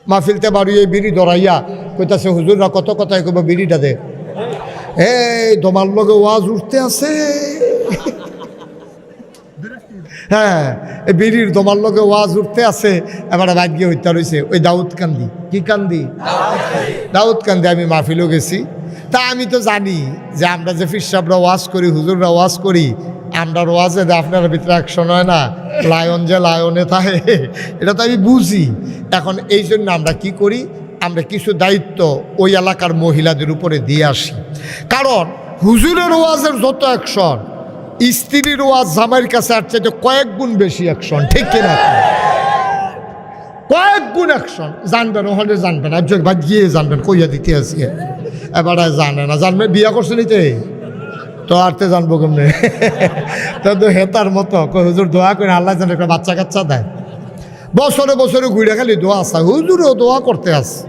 মাহফিলতে বাড়ি এই বিড়ি ধরাইয়া কইতাছে হুজুররা কত কথাই কইব বিড়িটা দে। এই তোমার লগে ওয়াজ উঠতে আছে, হ্যাঁ এই বিড়ির তোমার লগে ওয়াজ উঠতে আছে। এবারে ভাগ্য হইতে রয়েছে ওই দাউদ কান্দি। কি কান্দি? দাউদ কান্দি। আমি মাহফিলও গেছি। তা আমি তো জানি যে আমরা যে ফির সাহেবরা ওয়াজ করি, হুজুররা ওয়াজ করি, আমরা ওয়াজে আপনার ভিতরে অ্যাকশন হয় না, লায়ন যে লায়নে থাকে এটা তো আমি বুঝি। এখন এই জন্য আমরা কি করি, আমরা কিছু দায়িত্ব ওই এলাকার মহিলাদের উপরে দিয়ে আসি। কারণ হুজুরের ওয়াজের যত অ্যাকশন, স্ত্রীর ওয়াজ জামাইয়ের কাছে আর চাইতে কয়েক গুণ বেশি অ্যাকশন। ঠিক কিনা? কয়েক গুণ অ্যাকশন। জানবেন ওখানে জানবেন, একজন বাদ গিয়ে জানবেন কইয়া দিতে আসি। এবারে জানে না, জানবেন বিয়া করছে নিতে তো আরতে জানবো কেমনে? তো হেতার মতো হুজুর দোয়া করে আল্লাহ যেন একটা বাচ্চা কাচ্চা দেয়। বছরে বছরে ঘুরে খালি দোয়া আসা, হুজুরও দোয়া করতে আসে।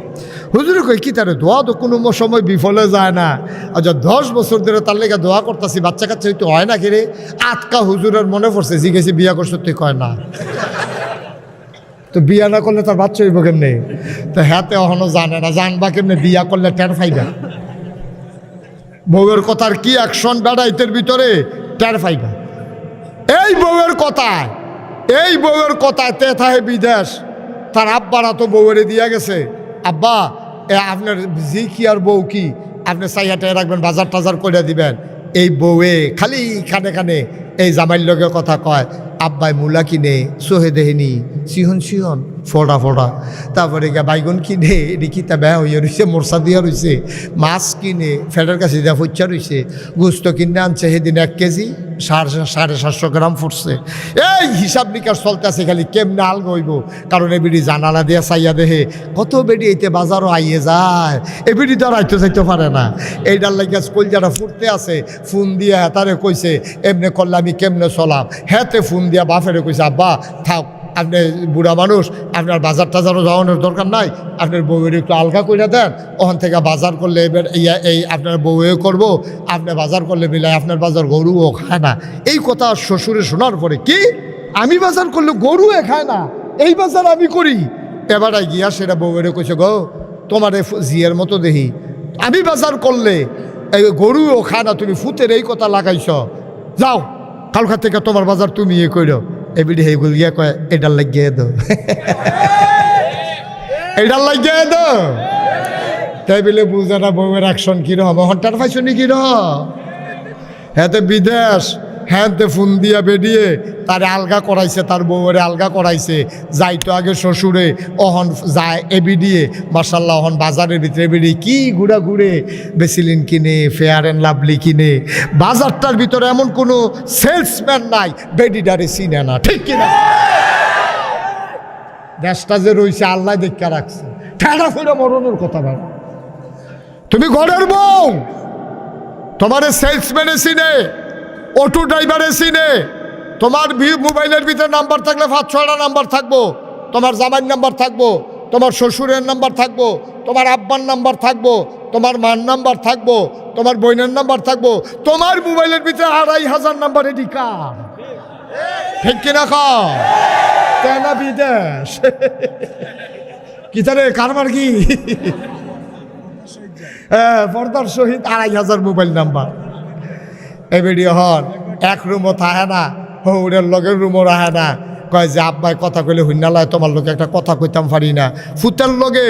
হুজুরে কই কি তারে দোয়া তো কোনো সময় বিফলে যায় না। আচ্ছা 10 বছর ধরে তার লেগে দোয়া করতেছি, বাচ্চা কাচ্চা হইতে হয় না কিরে? আটকা হুজুরের মনে পড়ছে, জিজ্ঞেসি বিয়া করছো তুই? কয় না। তো বিয়া না করলে তার বাচ্চা হইব কেমনে? তো হ্যাঁ এখনো জানে না, জানবা কেমনে? বিয়া করলে টের পাইবা। বউয়ের কথার কি অ্যাকশন বেড়াইতের ভিতরে টের পাইবা। এই বউয়ের কথায় তেথায় বিদেশ। তার আব্বারা তো বউয়েরে দিয়া গেছে, আব্বা আপনার জি কি আর বউ কি, আপনি চাইয়াটাই রাখবেন, বাজার টাজার করে দিবেন। এই বউয়ে খালি খানে খানে এই জামাইর লগে কথা কয়, আব্বাই মূলা কিনে সোহে দেহিনী সিহন সিহন ফোড়া ফোড়া, তারপরে গিয়ে বাইগন কিনে রিকিতা ব্যা হইয়া রয়েছে, মোরসা দিয়া রয়েছে, মাছ কিনে ফেটের কাছে দিয়া ফুচ্চা রয়েছে, গুস্ত কিনে আনছে সেদিন 1 কেজি 750 গ্রাম ফুটছে। এই হিসাব নিকাশ চলতে আছে, খালি কেমনে আল গইব। কারণ এ বিড়ি জানালা দিয়া চাইয়া দেহে কত বেড়ি এইতে বাজারও আইয়ে যায়, এ বিড়ি তো আর আইতে চাইতে পারে না। এইটার লাগে কলজাটা ফুটতে আছে। ফোন দিয়া তারে কইছে এমনি করলে আমি কেমনে চলাম। হ্যাঁতে ফোন দিয়া বাপেরে কইছে, আব্বা থাক, আপনি বুড়া মানুষ, আপনার বাজার টাজারও যাওয়ানোর দরকার নাই, আপনার বউয়ের একটু আলগা করে দেন, ওখান থেকে বাজার করলে এবার এই আপনার বউয়েও করবো, আপনি বাজার করলে মিলাই আপনার বাজার গরুও খায় না। এই কথা শ্বশুরে শোনার পরে কি আমি বাজার করলে গরুও খায় না, এই বাজার আমি করি। এবারে গিয়া সেটা বউয়ের কইছে, গো তোমার জিয়ের মতো দেখি, আমি বাজার করলে এই গরুও খায় না, তুমি ফুতের এই কথা লাগাইছ, যাও কালকা থেকে তোমার বাজার তুমি ইয়ে করো। এবিডি হেগুল গিয়া কয় এটার লাগিয়ে দো, এটার লাগিয়ে দো। তাই বলে বুঝে না বউয়ের অ্যাকশন কিরকম, হঠাৎ পাইছো নি কিরকম। হ্যাঁ বিদেশ, হ্যাঁ ফোন দিয়া বেরিয়ে তারে আলগা করাইছে, তার বউয়ের আলগা করাইছে। যাইতো আগে শ্বশুরে, অহন যায় এবিডিয়ে মার্শাল্লাহ, অহন বাজারের ভিতরে বেরিয়ে কি ঘুরা ঘুরে বেসিলিন কিনে, ফেয়ার অ্যান্ড লাভলি কিনে। বাজারটার ভিতরে এমন কোনো সেলসম্যান নাই বেডিডারে চিনে না। ঠিক কিনা? দেশটা যে রয়েছে আল্লাহ দেখা রাখছে, ঠেলা ফেরা মরণের কথা ভাব। তুমি ঘরের বউ, তোমার সেলসম্যানে চিনে, অটো ড্রাইভারে চিনে, তোমার মোবাইলের ভিতরে নাম্বার থাকলে 5-6টা নাম্বার থাকবো, তোমার জামাইয়ের নাম্বার থাকবো, তোমার শ্বশুরের নাম্বার থাকবো, তোমার আব্বার নাম্বার থাকবো, তোমার মার নাম্বার থাকবো, তোমার বোনের নাম্বার থাকবো। তোমার মোবাইলের ভিতরে 2500 নাম্বার, এটি কার? ঠিক কিনা খাও তেনা বিদেশ কি তারে কারবার কি? হ্যাঁ, পর্দার সহিত 2500 মোবাইল নাম্বার। এবিডি হন এক রুমও থাকে না, হৌরের লগের রুমও রাখে না। কয় যে আব্বাই কথা কইলে হুইনালায়, তোমার লোকে একটা কথা কইতাম পারি না। ফুতের লগে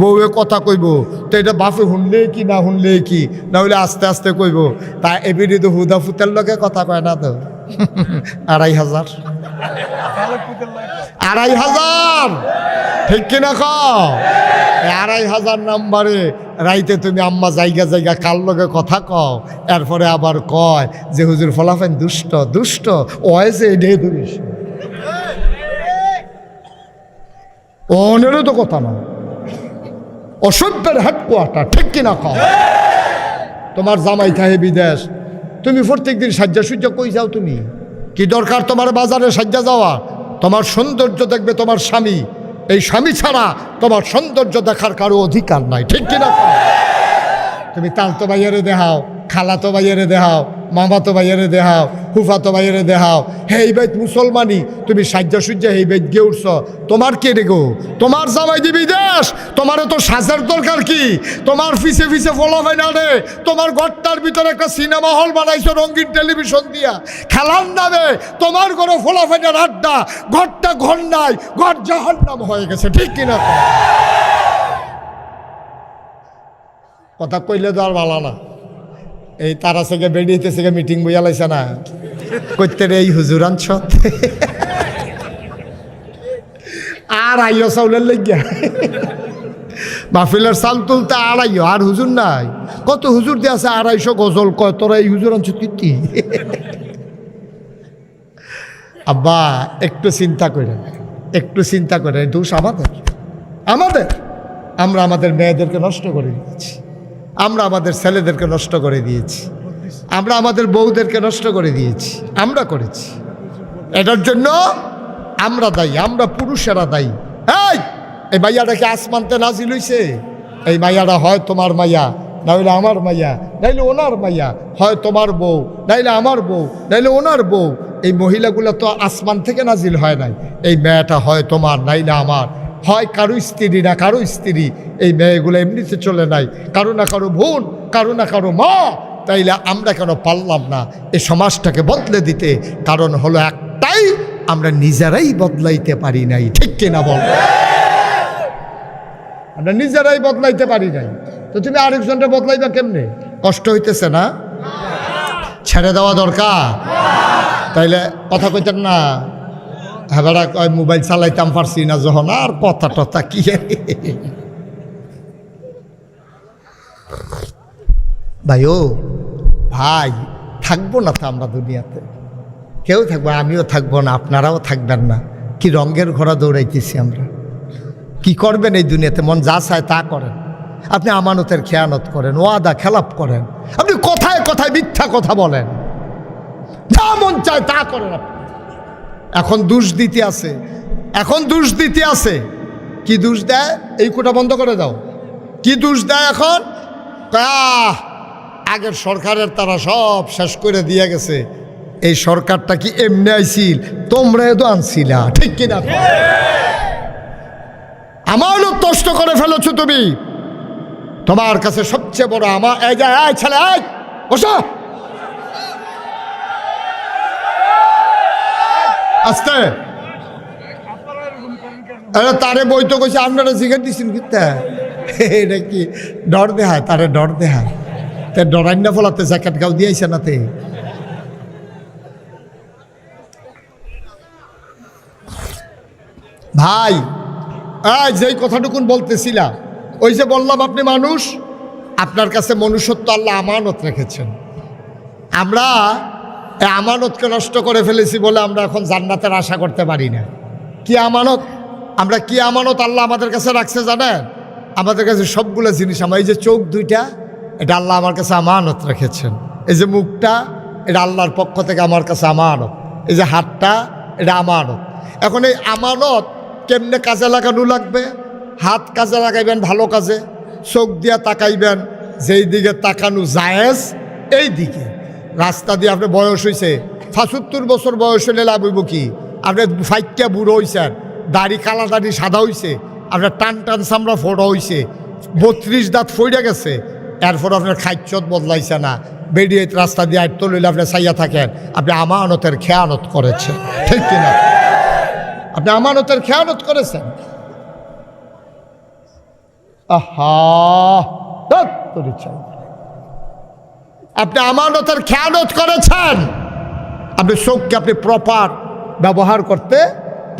বউয়ে কথা কইব, তো এটা বাপে শুনলে কি না শুনলে কি, না হইলে আস্তে আস্তে কইব। তা এবিডি তো হুদা ফুতের লগে কথা কয় না তো। 2500 ঠিক কিনা খাও? 2500 নাম্বারে রাইতে তুমি আম্মা জায়গা জায়গা কার লগে কথা কও, এরপরে আবার কয় যে হুজুর ফলাফেন দুষ্ট দুষ্ট ওয়েছে এটাই ধরিস। অনেরও তো কথা না, অসভ্যের হেডকোয়ার্টার। ঠিক কিনা খাও? তোমার জামাই থাকে বিদেশ, তুমি প্রত্যেক দিন সাজ্জা সুজ্জা কই যাও? তুমি কি দরকার তোমার বাজারে সাজ্জা যাওয়া? তোমার সৌন্দর্য দেখবে তোমার স্বামী, এই স্বামী ছাড়া তোমার সৌন্দর্য দেখার কারো অধিকার নাই। ঠিক কিনা? তুমি তালতো ভাইয়েরে দেখাও, খালাতো ভাইয়েরে দেখাও, মামাতো ভাইয়েরে দেহাও, ফুফাতো ভাইয়েরে দেহাও। হে এই বাইত মুসলমানি, তুমি সাজ্জা সুজ্জা এই বাইত গিয়ে উঠছ, তোমার কে রে গো? তোমার জামাই দিবি দেশ, তোমার তো সাজের দরকার কি? তোমার ফিসে ফিসে ফলো হয় না রে। তোমার ঘরটার ভিতরে একটা সিনেমা হল বানাইছো রঙিন টেলিভিশন দিয়া, খেলার নামে তোমার ঘরে ফোলাফাইনার আড্ডা, ঘরটা ঘর নাই, ঘর জাহান্নাম হয়ে গেছে, ঠিক কিনা? কথা কইলে তো আর ভালো না। এই তারা থেকে বেরিয়েতে থেকে মিটিং বইয়া লাইছে না, করতে রে এই হুজুর আনছ আর আইও চাউলের লেগিয়া মাহফিলের চাল তুলতে আর আইও, আর হুজুর নাই। কত হুজুর দিয়ে আছে 250 গজল, কয় তোরা এই হুজুর আনছ কীর্তি। আব্বা একটু চিন্তা করেন, একটু চিন্তা করেন, দোষ আমাদের। আমরা আমাদের মেয়েদেরকে নষ্ট করে দিয়েছি, আমরা আমাদের ছেলেদেরকে নষ্ট করে দিয়েছি, আমরা আমাদের বউদেরকে নষ্ট করে দিয়েছি, আমরা করেছি। এটার জন্য আমরা দায়ী, আমরা পুরুষেরা দায়ী। এই মাইয়াটাকে আসমানতে নাজিল হইছে, এই মাইয়াটা হয় তোমার মাইয়া, নাইলে আমার মাইয়া, নাইলে ওনার মাইয়া, হয় তোমার বউ, নাইলে আমার বউ, নাইলে ওনার বউ। এই মহিলাগুলো তো আসমান থেকে নাজিল হয় নাই। এই মেয়েটা হয় তোমার, নাইলে আমার, হয় কারো স্ত্রী না কারো স্ত্রী। এই মেয়েগুলো এমনিতে চলে নাই, কারো না কারো বোন, কারো না কারো মা। তাইলে আমরা কেন পারলাম না এই সমাজটাকে বদলে দিতে? কারণ হলো একটাই, আমরা নিজেরাই বদলাইতে পারি নাই, ঠিক কিনা বল? আমরা নিজেরাই বদলাইতে পারি নাই, তো তুমি আরেকজনটা বদলাইবা কেমনে? কষ্ট হইতেছে না? ছেড়ে দেওয়া দরকার। তাইলে কথা কইতেন না, হ্যাঁ কয় মোবাইল চালাইতাম পারছি না যখন, আর কথা টথা কি ভাই। ও ভাই, থাকবো না তো আমরা দুনিয়াতে, কেউ থাকবো, আমিও থাকবো না, আপনারাও থাকবেন না। কি রঙের ঘোড়া দৌড়াইতেছি আমরা। কি করবেন এই দুনিয়াতে? মন যা চায় তা করেন। আপনি আমানতের খেয়ানত করেন, ওয়াদা খেলাপ করেন, আপনি কথায় কথায় মিথ্যা কথা বলেন, যা মন চায় তা করেন আপনি। এখন দোষ দিতে আছে, এখন দোষ দিতে আছে। কি দোষ দেয়? এই কোটা বন্ধ করে দাও। কি দোষ দেয় এখন? আগের সরকারের তারা সব শেষ করে দিয়ে গেছে, এই সরকারটা কি এমনি আইছিল? তোমরা তো আনছিলা, ঠিক কিনা? আমারও নষ্ট করে ফেলেছো তুমি। তোমার কাছে সবচেয়ে বড় আমার এই যে ছেলে, বসো আস্তে। তারে বই তো কইছে, আপনারা জিজ্ঞেস দিচ্ছেন কিতা? এটা কি ডর দেহায়? তারে ডর দেহায়, তে ডরাইনা ফলাতে জ্যাকেট গাও দিয়েছে না তে। ভাই যেই কথাটুকুন বলতেছিলাম, ওই যে বললাম আপনি মানুষ, আপনার কাছে মনুষ্যত্ব আল্লাহ আমানত রেখেছেন। আমরা এই আমানতকে নষ্ট করে ফেলেছি বলে আমরা এখন জান্নাতের আশা করতে পারি না। কি আমানত? আমরা কি আমানত আল্লাহ আমাদের কাছে রাখছে জানেন? আমাদের কাছে সবগুলো জিনিস। আমার এই যে চোখ দুইটা, এটা আল্লাহ আমার কাছে আমানত রেখেছেন। এই যে মুখটা, এটা আল্লাহর পক্ষ থেকে আমার কাছে আমানত। এই যে হাতটা, এটা আমানত। এখন এই আমানত কেমনে কাজে লাগানো লাগবে? হাত কাজে লাগাইবেন ভালো কাজে, চোখ দিয়া তাকাইবেন যেই দিকে তাকানো জায়েজ এই দিকে। রাস্তা দিয়ে আপনার বয়স হয়েছে 75 বছর বয়স হলে লাভ হইব কি? আপনার ফাইটটা বুড়ো হয়েছেন, দাড়ি কালা দাড়ি সাদা হয়েছে, আপনার টান টান চামড়া ফোড়া হয়েছে, 32 দাঁত ফইরা গেছে, এরপর আপনার খাইচত বদলাইছে না, বেরিয়ে রাস্তা দিয়ে আয়ত্ত লইলে আপনি চাইয়া থাকেন, আপনি আমানতের খেয়ানত করেছেন, ঠিক কিনা? আপনি আমানতের খেয়ানত করেছেন। আপনি আমানতের খেয়ানত করেছেন। আপনি চোখকে আপনি প্রপার ব্যবহার করতে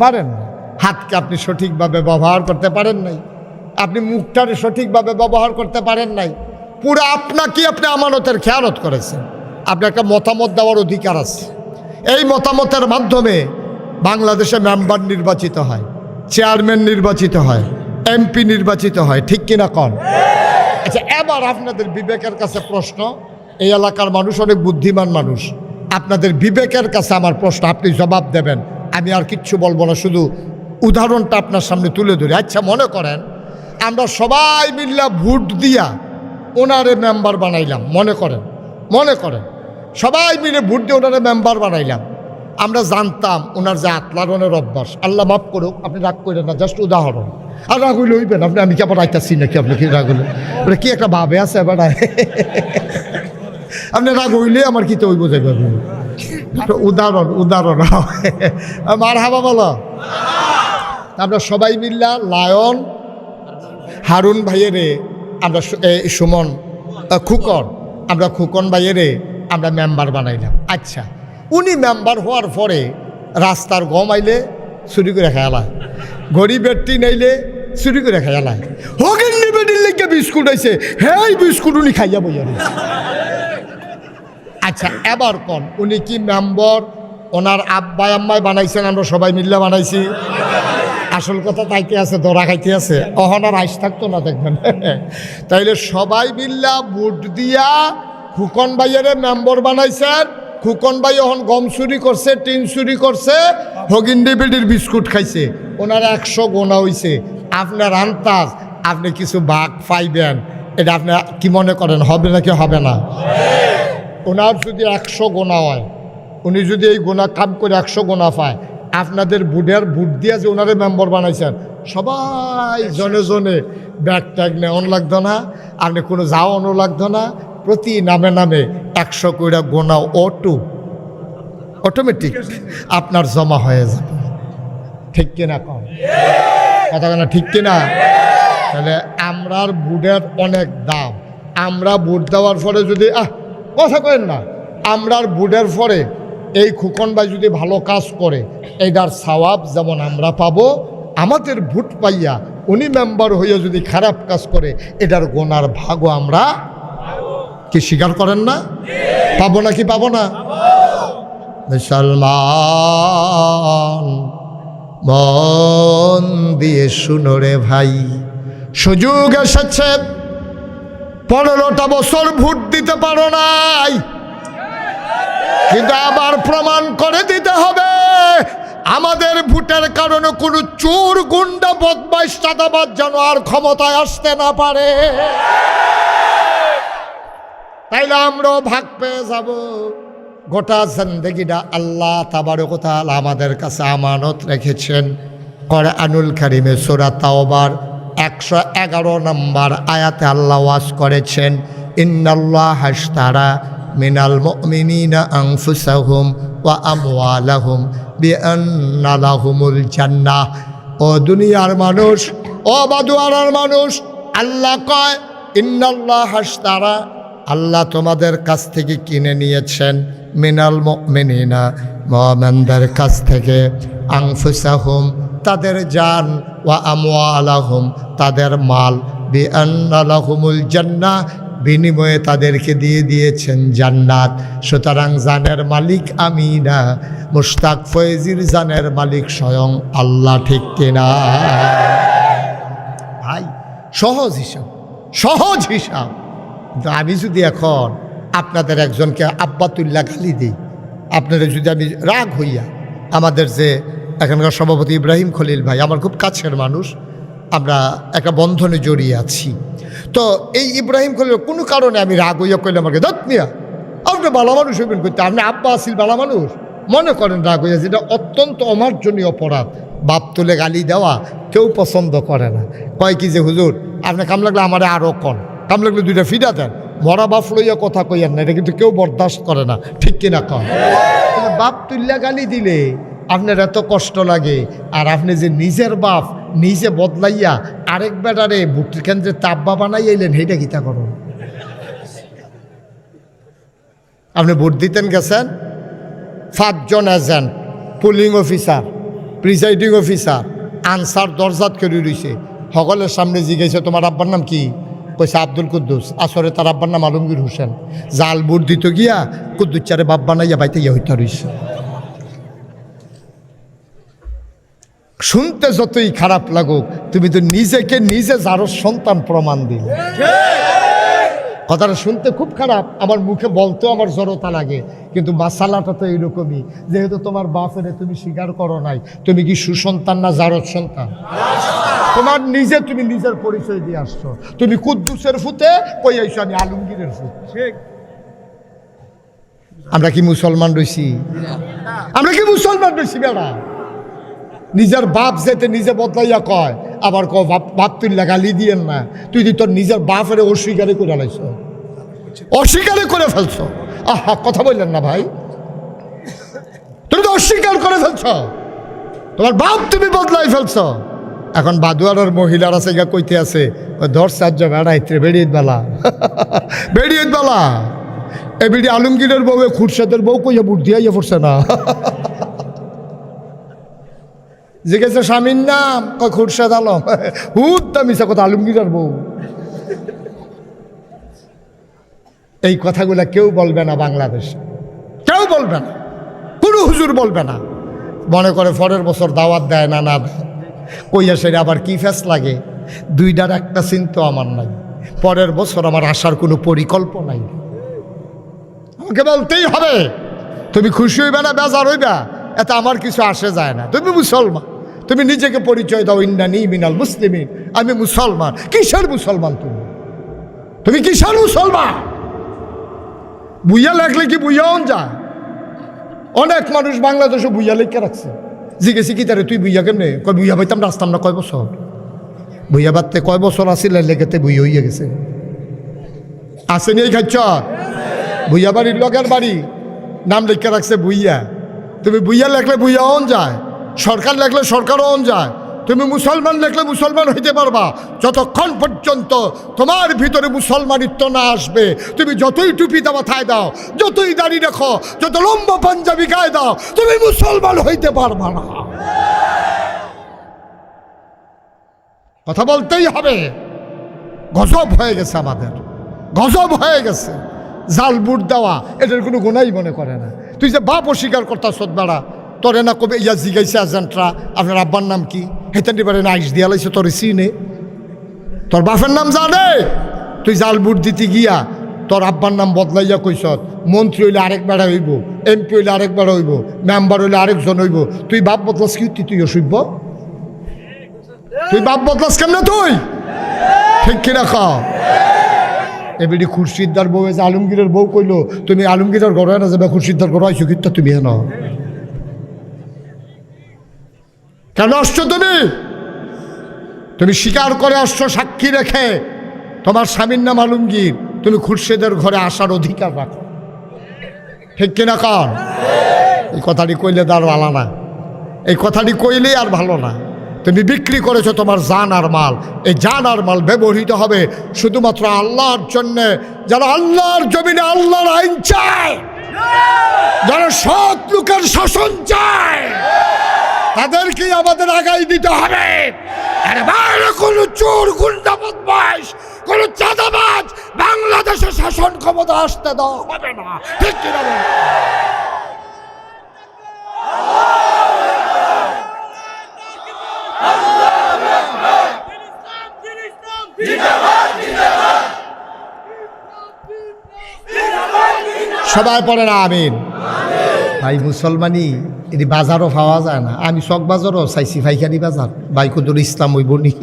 পারেন না, হাতকে আপনি সঠিকভাবে ব্যবহার করতে পারেন নাই, আপনি মুখটারে সঠিকভাবে ব্যবহার করতে পারেন নাই। পুরো আপনাকে আপনি আমানতের খেয়ানত করেছেন। আপনার একটা মতামত দেওয়ার অধিকার আছে। এই মতামতের মাধ্যমে বাংলাদেশে মেম্বার নির্বাচিত হয়, চেয়ারম্যান নির্বাচিত হয়, এমপি নির্বাচিত হয়, ঠিক কিনা কন? আচ্ছা, এবার আপনাদের বিবেকের কাছে প্রশ্ন। এই এলাকার মানুষ অনেক বুদ্ধিমান মানুষ, আপনাদের বিবেকের কাছে আমার প্রশ্ন, আপনি জবাব দেবেন, আমি আর কিচ্ছু বলবো না, শুধু উদাহরণটা আপনার সামনে তুলে ধরি। আচ্ছা, মনে করেন আমরা সবাই মিল্লা ভোট দিয়া ওনারে মেম্বার বানাইলাম, মনে করেন সবাই মিলে ভোট দিয়ে ওনারা মেম্বার বানাইলাম। আমরা জানতাম ওনার যে আতলারণের অভ্যাস, আল্লাহ মাফ করুক, আপনি রাগ করেন না, জাস্ট উদাহরণ। আর রাগ হইলে হইবেন আপনি, আমি কি আবার আইতাছি নাকি আপনি কি রাগ হইলে? ওটা কি একটা ভাবে আছে এবার আপনি রাগ হইলে আমার কি তো হইব যাইব, উদাহরণ উদাহরণ মার হাবা বলো। আমরা সবাই মিল্লা লায়ন হারুন ভাইয়েরে আমরা সুমন খুকন, আমরা খুকন ভাইয়েরে আমরা মেম্বার বানাইলাম। আচ্ছা, উনি মেম্বার হওয়ার পরে রাস্তার গম আইলে চুরি করে খেয়ালায়, গরিবের টিন আইলে চুরি করে খেয়ালায়, হগেন্নি বেটির লেগে বিস্কুট আইছে, হেই বিস্কুট উনি খাইয়া বইয়া। আচ্ছা এবার কোন উনি কি মেম্বার ওনার আব্বাই আম্মাই বানাইছেন, আমরা সবাই মিল্লা বানাইছি? আসল কথা তাইতে আছে, দরা খাইতে আছে, অহনার আইস থাকতো না দেখবেন। তাইলে সবাই মিল্লা ভোট দিয়া খুকন ভাইয়ের মেম্বার বানাইছেন। খুকন ভাই এখন গম চুরি করছে, টিন চুরি করছে, হগিন্ডি বেডির বিস্কুট খাইছে, ওনার 100 গোনা হইছে। আপনার আন্তাজ আপনি কিছু ভাগ পাইবেন, এটা আপনি কি মনে করেন হবে নাকি হবে না? ওনার যদি 100 গোনা হয়, উনি যদি এই গোনা কাম করে 100 গোনা পায়, আপনাদের ভোট দিয়া যে ওনারে মেম্বার বানাইছেন, সবাই জনে জনে ব্যাগ ট্যাগ নেওয়ান লাগতো না, আপনি কোনো যাওয়ানো লাগতো না, প্রতি নামে নামে 100 কইরা গোনা অটোমেটিক আপনার জমা হয়ে যাবে। ঠিক কিনা কম কথা কেনা, ঠিক কিনা? তাহলে আমরার ভোটের অনেক দাম। আমরা ভোট দেওয়ার পরে যদি কথা কেন না, আমরার ভোটের পরে এই খুকন ভাই যদি ভালো কাজ করে, এইটার সওয়াব যেমন আমরা পাবো, আমাদের ভোট পাইয়া উনি মেম্বার হইয়া যদি খারাপ কাজ করে, এটার গোনার ভাগও আমরা কি স্বীকার করেন না? পাবো নাকি পাবো না? মুসলমান মন দিয়ে শুনো রে ভাই, সুযোগ এসেছে, 15টা বছর ভোট দিতে পারো নাই, কিন্তু আবার প্রমাণ করে দিতে হবে আমাদের ভোটের কারণে কোনো চোর গুন্ডা বদমাইশ চাঁদাবাজ যেন আর ক্ষমতায় আসতে না পারে। তাইলে আমরাও ভাগ পেয়ে যাব। গোটা জিন্দেগিটা আল্লাহ তাবারক ওয়া তাআলা আমাদের কাছে আমানত রেখেছেন। কোরআনুল কারীমে সূরা তাওবার 111 নম্বর আয়াতে আল্লাহ ওয়াজ করেছেন, ইন্নাল্লাহা আশতারা মিনাল মুমিনিনা আনফুসাহুম ওয়া আমওয়ালাহুম বিআন্না লাহুমুল জান্নাহ। ও দুনিয়ার মানুষ, ও বাদুয়ারার মানুষ, আল্লাহ কয় ইন্নাল্লাহা আশতারা, আল্লাহ তোমাদের কাছ থেকে কিনে নিয়েছেন, মিনাল মুমিনিনা, মুমিনদের কাছ থেকে, আনফুসাহুম তাদের জান, ওয়া আমওয়ালাহুম তাদের মাল, বিআন্না লাহুমুল জান্নাহ বিনিময়ে তাদেরকে দিয়ে দিয়েছেন জান্নাত। সুতরাং জানের মালিক আমি না, মুশতাক ফয়েজির জানের মালিক স্বয়ং আল্লাহ। ঠিক কিনা ভাই? সহজ হিসাব, সহজ হিসাব। কিন্তু আমি যদি এখন আপনাদের একজনকে আব্বাতুল্লাহ গালি দিই, আপনারা যদি আমি রাগ হইয়া, আমাদের যে এখানকার সভাপতি ইব্রাহিম খলিল ভাই আমার খুব কাছের মানুষ, আমরা একটা বন্ধনে জড়িয়ে আছি, তো এই ইব্রাহিম খলিল কোনো কারণে আমি রাগ হইয়া কইলে আমাকে দত মিয়া আপনি ভালো মানুষ হইবেন করতে, আপনি আব্বা আসিল ভালো মানুষ মনে করেন, রাগ হইয়া, যেটা অত্যন্ত অমার্জনীয় অপরাধ। বাপ তুলে গালি দেওয়া কেউ পছন্দ করে না। কয় কি যে হুজুর আপনি কাম লাগলে আমারে আরও কন, কাম লাগলে 2টা ফিডা দেন, মরা বাপ লইয়া কথা কইয়ান না, এটা কিন্তু কেউ বরদাস্ত করে না। ঠিক কিনা কন? বাপ তুল্লা গালি দিলে আপনার এত কষ্ট লাগে, আর আপনি যে নিজের বাপ নিজে বদলাইয়া আরেক বেটারে ভোট কেন্দ্রে তাব্বা বানাইলেন, সেইটা কিতা করুন? আপনি ভোট দিতেন গেছেন, 5 জন agent, polling officer, presiding officer, Ansar দরজাত করে রয়েছে, সকলের সামনে জিজ্ঞাসা তোমার আব্বার নাম কি? কইছে আব্দুল কুদ্দুস। আসরে তার আব্বার নাম আলমগীর হোসেন। জাল ভোট দিত গিয়া কুদ্দুচারে বাপ বানাইয়া বাইতে গিয়া হইতে রয়েছে। শুনতে যতই খারাপ লাগুক, তুমি তো নিজেকে নিজে যারো সন্তান প্রমাণ দিলে। কথাটা শুনতে খুব খারাপ, আমার মুখে বলতেও আমার জড়তা লাগে, কিন্তু মাসালাটা তো এইরকমই। যেহেতু তোমার বাপেরে তুমি স্বীকার করো নাই, তুমি কি সুসন্তান না জারদ সন্তান? তোমার নিজে, তুমি নিজের পরিচয় দিয়ে আসছো। তুমি কুদ্দুসের ফুতে কই আইছো আমি আলমগীরের ফুত। আমরা কি মুসলমান রইছি? আমরা কি মুসলমান রইছি? বেড়া নিজের বাপ যেতে নিজে বদলাইয়া কয়, আবার বাপ তুই গালি দিয়েন না, তুই তোর নিজের বাপের অস্বীকারে করে লাইছ, অস্বীকারে করে ফেলছ। আহা, কথা বললেন না ভাই, তুমি তো অস্বীকার করে ফেলছ, তোমার বাপ তুমি বদলাই ফেলছ। এখন বাদুয়ারের মহিলারা সেগা কইতে আছে, ধর সাহায্য বেড়াইতে বেড়িয়ে বেলা বেড়িয়ে বেলা এ বিড়ি আলমগীরের বউ খুরশেদের বউ কইয়া বুট দিয়া পড়ছে না। জিজ্ঞেস স্বামীর নাম, কয় খুরশেদ আলম। হুদ্দা মিশা কথা, আলমগীরের বউ। এই কথাগুলা কেউ বলবে না বাংলাদেশে, কেউ বলবে না, কোনো হুজুর বলবে না। মনে করে পরের বছর দাওয়াত দেয় না, না কইয়া সেটা আবার কি ফেস লাগে। দুইটার একটা চিন্তা আমার নাই, পরের বছর আমার আসার কোনো পরিকল্পনাই নেই। আমাকে বলতেই হবে, তুমি খুশি হইবে না বেজার হইবা, এতে আমার কিছু আসে যায় না। তুমি মুসলমান, তুমি নিজেকে পরিচয় দাও, ইন্নানি মিনাল মুসলিমিন, আমি মুসলমান। কিসের মুসলমান? তুমি কিসের মুসলমান? বুইয়া লেখলে কি বুইয়াও যায়? অনেক মানুষ বাংলাদেশে বুইয়া লেখা রাখছে। জিজ্ঞেসি কি তারে তুই বুইয়া কেমনে? কয় বুইয়া পাইতাম রাস্তাম না কয় বছর। বুইয়া বাড়তে কয় বছর আসিলে লেগেতে বুইয়া হইয়া গেছে। আসেনি এই খাচ্ছ বুইয়া বাড়ির লোকের বাড়ি নাম লেখা রাখছে বুইয়া। তুমি বুইয়া লেখলে বুইয়া অন যায়, সরকার লেখলে সরকারও অন যায়। তুমি মুসলমান লেখলে মুসলমান হইতে পারবা যতক্ষণ পর্যন্ত তোমার ভিতরে মুসলমানিত্ব না আসবে। তুমি যতই টুপি মাথায় দাও, যতই দাড়ি রাখো, যত লম্বা পাঞ্জাবি গায়ে দাও, তুমি মুসলমান হইতে পারবা না। কথা বলতেই হবে। গজব হয়ে গেছে আমাদের, গজব হয়ে গেছে। জাল বুট দেওয়া এটার কোনো গুণাই মনে করে না। তুই যে বাপ অস্বীকার করতাস বেড়া, তোরে না কবে ইয়া জিগাইছে এজেন্টরা আপনার আব্বার নাম কি, হেতেন এবারে না আইস দিয়া লাইছে, তোর চিনে, তোর বাপের নাম জানে। তুই জাল বুট দিতে গিয়া তোর আব্বার নাম বদলাইয়া কইসত। মন্ত্রী হইলে আরেক বেড়া হইব, এমপি হইলে আরেক বেড়া হইব, মেম্বার হইলে আরেকজন হইব। তুই বাপ বদলাস কি? তুই অসভ্য, তুই বাপ বদলাস কেমনে? তুই ঠিক কিনা খাও। এবারে খুরশিদ্দার বউ যে আলমগীরের বউ কইলো, তুমি আলমগীরের ঘরে না যাবে, খুরশিদ্দার ঘরে আইসো কিন্তু তুমি হেন কেন আসছো? তুমি স্বীকার করে আসছো সাক্ষী রেখে তোমার স্বামীর নাম আলমগীর, তুমি খুরশেদের ঘরে আসার অধিকার রাখো, ঠিক কিনা কন? এই কথাটি কইলে তো আর ভালো না, এই কথাটি কইলেই আর ভালো না। তুমি বিক্রি করেছো তোমার জান আর মাল। এই জান আর মাল ব্যবহৃত হবে শুধুমাত্র আল্লাহর জন্যে, যারা আল্লাহর জমিনে আল্লাহর আইন চায়, যারা সৎ লোকের শাসন চায়, তাদেরকেই আমাদের আগাই দিতে হবে। আর বাইরে কোনো চোর, গুন্ডা, বদমাইশ, কোনো চাঁদাবাজ বাংলাদেশের শাসন ক্ষমতা আসতে দেওয়া হবে না, ঠিক কিনা? সবাই পড়ে না আমিন। ভাই মুসলমানি এটি বাজারও পাওয়া যায় না। আমি চক বাজারও চাইছি, পাইকারি বাজার ভাই কুদুর ইসলাম হইব নি।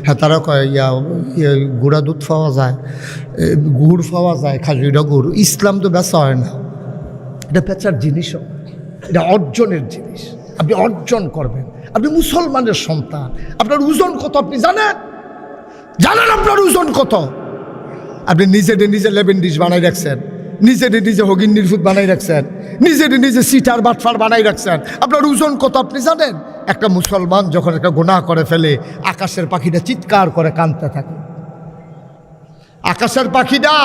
হ্যাঁ, তারা কয় গুঁড়া দুধ পাওয়া যায়, গুড় পাওয়া যায়, খাজুরা গুড়। ইসলাম তো বেচা হয় না, এটা বেচার জিনিসও, এটা অর্জনের জিনিস। আপনি অর্জন করবেন, আপনি মুসলমানের সন্তান। আপনার ওজন কত আপনি জানেন? জানেন আপনার ওজন কত? আপনি নিজে লেবেন ডিশ বানাই রাখছেন, নিজে হগিন নির্ফুত বানাই রাখছেন, নিজে সিটার বাটফার বানাই রাখছেন। আপনার ওজন কত আপনি জানেন? একটা মুসলমান যখন একটা গুনাহ করে ফেলে, আকাশের পাখিটা চিৎকার করে কাঁদতে থাকে। আকাশের পাখিটা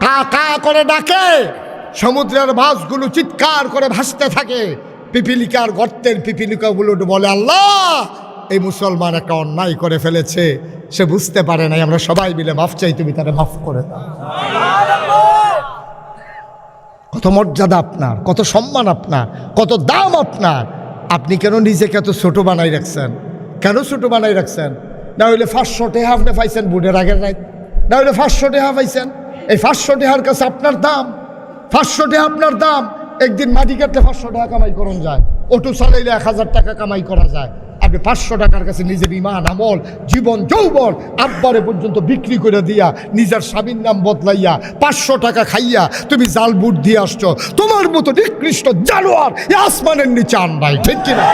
কা কা করে ডাকে, সমুদ্রের মাছগুলো চিৎকার করে ভাসতে থাকে, পিপিলিকার গর্তের পিপিলিকাগুলো বলে আল্লাহ এই মুসলমান একটা অন্যায় করে ফেলেছে, সে বুঝতে পারে নাই, আমরা সবাই মিলে মাফ চাই, তুমি তারা মাফ করে দাও। কত মর্যাদা আপনার, কত সম্মান আপনার, কত দাম আপনার। আপনি কেন নিজেকে এত ছোট বানাই রাখছেন? কেন ছোট বানাই রাখছেন? না হইলে 500 টাকা আপনি পাইছেন বুটের আগের রাত, না হইলে 500 টাকা পাইছেন। এই 500 টাকার কাছে আপনার দাম, 500 টাকা আপনার দাম। একদিন মাটি কাটলে 500 টাকা কামাই করুন যায়, অটো চালাইলে 1000 টাকা কামাই করা যায়। আপনি 500 টাকার কাছে নিজের ইমান আমল জীবন যৌবন আব্বারে পর্যন্ত বিক্রি করে দিয়া নিজের স্বামীর নাম বদলাইয়া 500 টাকা খাইয়া তুমি জাল বুট দিয়ে আসছো। তোমার মতো নিকৃষ্ট জানোয়ার এ আসমানের নিচে আন নাই, ঠিক কিনা?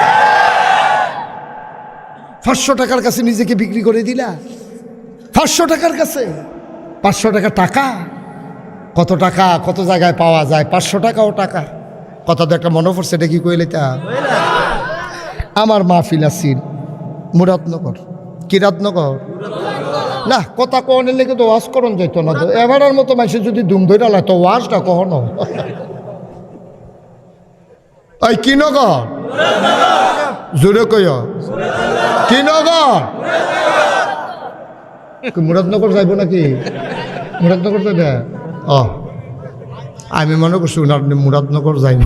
500 টাকার কাছে নিজেকে বিক্রি করে দিলা, 500 টাকার কাছে। 500 টাকা টাকা, কত টাকা কত জায়গায় পাওয়া যায়। 500 টাকাও টাকা। কথা তো একটা মনে পড়ছে, এটা কি কইলে তা আমার মাহফিল আসিল মুরাদনগর। কি রাতনগর না, কথা কনের লেগে তো ওয়াজ করন যেত না। তো এবারের মতো মানুষের যদি ধুম ধরে লা তো ওয়াজটা কখনো ওই কি নগর জোরে কই কি নগর? মুরাদনগর যাইব নাকি? মুরাদনগর যাবে? ও আমি মনে করছি আপনি মুরাদনগর যাইব।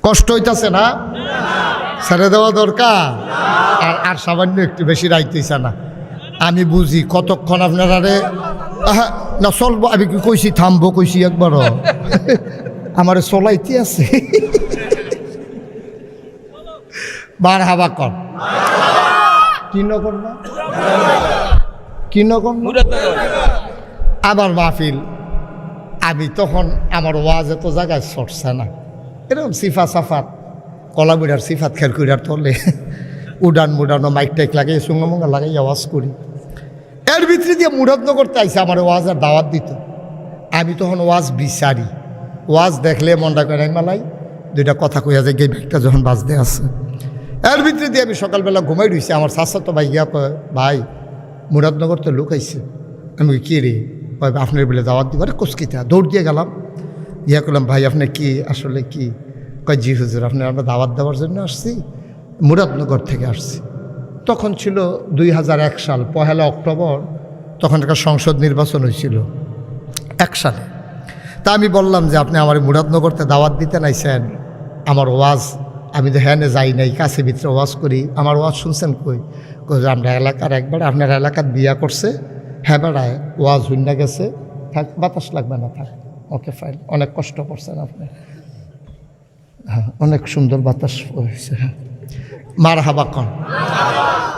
কষ্ট হইতাছে না? ছেড়ে দেওয়া দরকার। আর সামান্য একটু বেশি রাইতেছে না। আমি বুঝি কতক্ষণ আপনারা না চলবো। আমি কি কইছি থামবো? কইছি একবারও আমার চলাইতে আছে। বার হাবা কর কি নগর না কি নগর আবার মাহফিল। আমি তখন আমার ওয়াজ এত জায়গায় সরছে না। এরকম সিফা সাফাত কলা বুড়ার সিফাত খেল করিয়ার তলে উডান মুডানো মাইক টাইক লাগাই সুঙ্গমঙ্গা লাগাই আওয়াজ করি। এর ভিতরে দিয়ে মুরাদনগরতে আইসে আমার ওয়াজের দাওয়াত দিত। আমি তখন ওয়াজ বিচারি, ওয়াজ দেখলে মনটা করে মালাই দুইটা কথা কইয়া যায়। ব্যাগটা যখন বাজতে আছে এর ভিতরে দিয়ে আমি সকালবেলা ঘুমাই রয়েছি। আমার চাচা তো ভাই গিয়া কয় ভাই মুরাদনগর তো লোক আইসে। আমি কি রে? আপনার বলে দাওয়াত দিব। আরে কোসকিতা দৌড় দিয়ে গেলাম, ইয়া করলাম ভাই আপনি কি আসলে কি? কয় জি হুজুর আপনার আমরা দাওয়াত দেওয়ার জন্য আসছি, মুরাদনগর থেকে আসছি। তখন ছিল 2001 সাল 1 অক্টোবর। তখন একটা সংসদ নির্বাচন হয়েছিল 1 সালে। তা আমি বললাম যে আপনি আমার মুরাদনগরতে দাওয়াত দিতে নাইছেন, আমার ওয়াজ আমি তো হ্যাঁ যাই নাই, কাছে ভিতরে ওয়াজ করি। আমার ওয়াজ শুনছেন কই? আমরা এলাকার একবার আপনার এলাকার বিয়া করছে, হ্যাঁ বেড়ায় ওয়াজ হইনা গেছে, থাক বাতাস লাগবে না, থাক ওকে ফাইন। অনেক কষ্ট করছেন আপনি, হ্যাঁ অনেক সুন্দর বাতাস হয়েছে, হ্যাঁ মার হাবা কন।